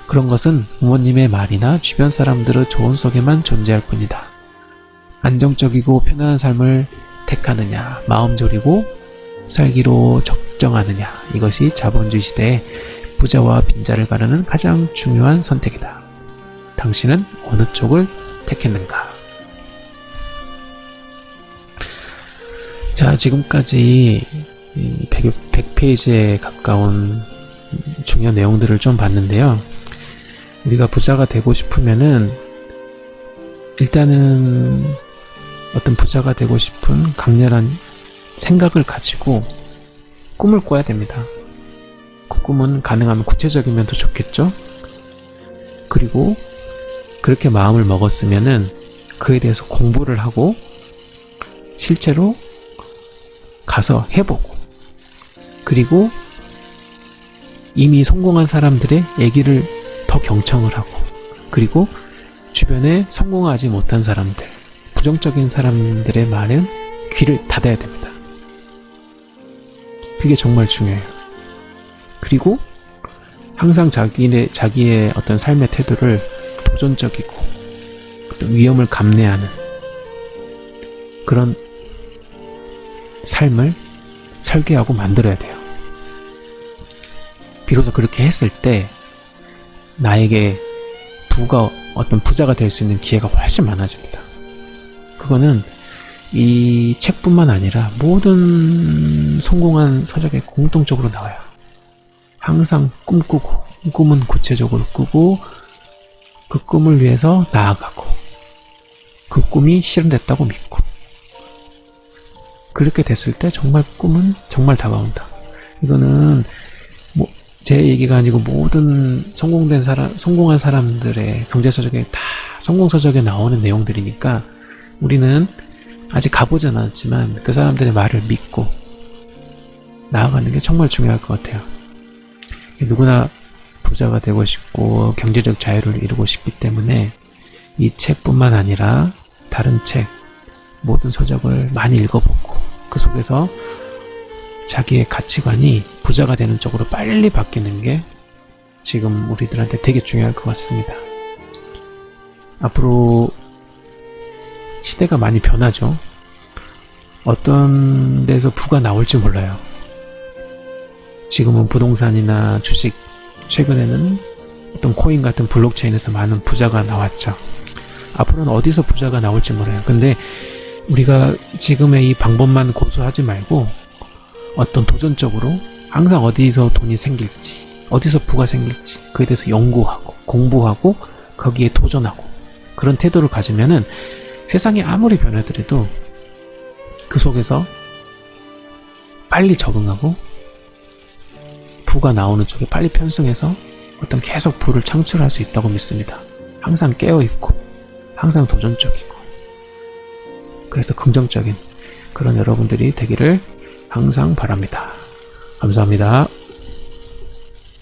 그런 것은 부모님의 말이나 주변 사람들의 조언 속에만 존재할 뿐이다. 안정적이고 편안한 삶을 택하느냐, 마음 졸이고 살기로 적정하느냐, 이것이 자본주의 시대에 부자와 빈자를 가르는 가장 중요한 선택이다. 당신은 어느 쪽을 택했는가? 자, 지금까지 100페이지에 가까운 중요한 내용들을 좀 봤는데요. 우리가 부자가 되고 싶으면은 일단은 어떤 부자가 되고 싶은 강렬한 생각을 가지고 꿈을 꿔야 됩니다. 그 꿈은 가능하면 구체적이면 더 좋겠죠? 그리고 그렇게 마음을 먹었으면은 그에 대해서 공부를 하고 실제로 가서 해보고, 그리고 이미 성공한 사람들의 얘기를 더 경청을 하고, 그리고 주변에 성공하지 못한 사람들, 부정적인 사람들의 말은 귀를 닫아야 됩니다. 그게 정말 중요해요. 그리고 항상 자기의 어떤 삶의 태도를 도전적이고 어떤 위험을 감내하는 그런 삶을 설계하고 만들어야 돼요. 비로소 그렇게 했을 때 나에게 어떤 부자가 될 수 있는 기회가 훨씬 많아집니다. 그거는 이 책뿐만 아니라 모든 성공한 서적에 공통적으로 나와요. 항상 꿈꾸고, 꿈은 구체적으로 꾸고, 그 꿈을 위해서 나아가고, 그 꿈이 실현됐다고 믿고, 그렇게 됐을 때 정말 꿈은 정말 다가온다. 이거는 제 얘기가 아니고 모든 성공한 사람들의 경제서적에 다 성공서적에 나오는 내용들이니까 우리는 아직 가보진 않았지만 그 사람들의 말을 믿고 나아가는 게 정말 중요할 것 같아요. 누구나 부자가 되고 싶고 경제적 자유를 이루고 싶기 때문에 이 책뿐만 아니라 다른 책, 모든 서적을 많이 읽어보고 그 속에서 자기의 가치관이 부자가 되는 쪽으로 빨리 바뀌는 게 지금 우리들한테 되게 중요할 것 같습니다. 앞으로 시대가 많이 변하죠. 어떤 데서 부가 나올지 몰라요. 지금은 부동산이나 주식, 최근에는 어떤 코인 같은 블록체인에서 많은 부자가 나왔죠. 앞으로는 어디서 부자가 나올지 몰라요. 근데 우리가 지금의 이 방법만 고수하지 말고 어떤 도전적으로 항상 어디서 돈이 생길지, 어디서 부가 생길지 그에 대해서 연구하고 공부하고 거기에 도전하고 그런 태도를 가지면은 세상이 아무리 변하더라도 그 속에서 빨리 적응하고 부가 나오는 쪽에 빨리 편승해서 어떤 계속 부를 창출할 수 있다고 믿습니다. 항상 깨어있고 항상 도전적이고 그래서 긍정적인 그런 여러분들이 되기를 항상 바랍니다. 감사합니다.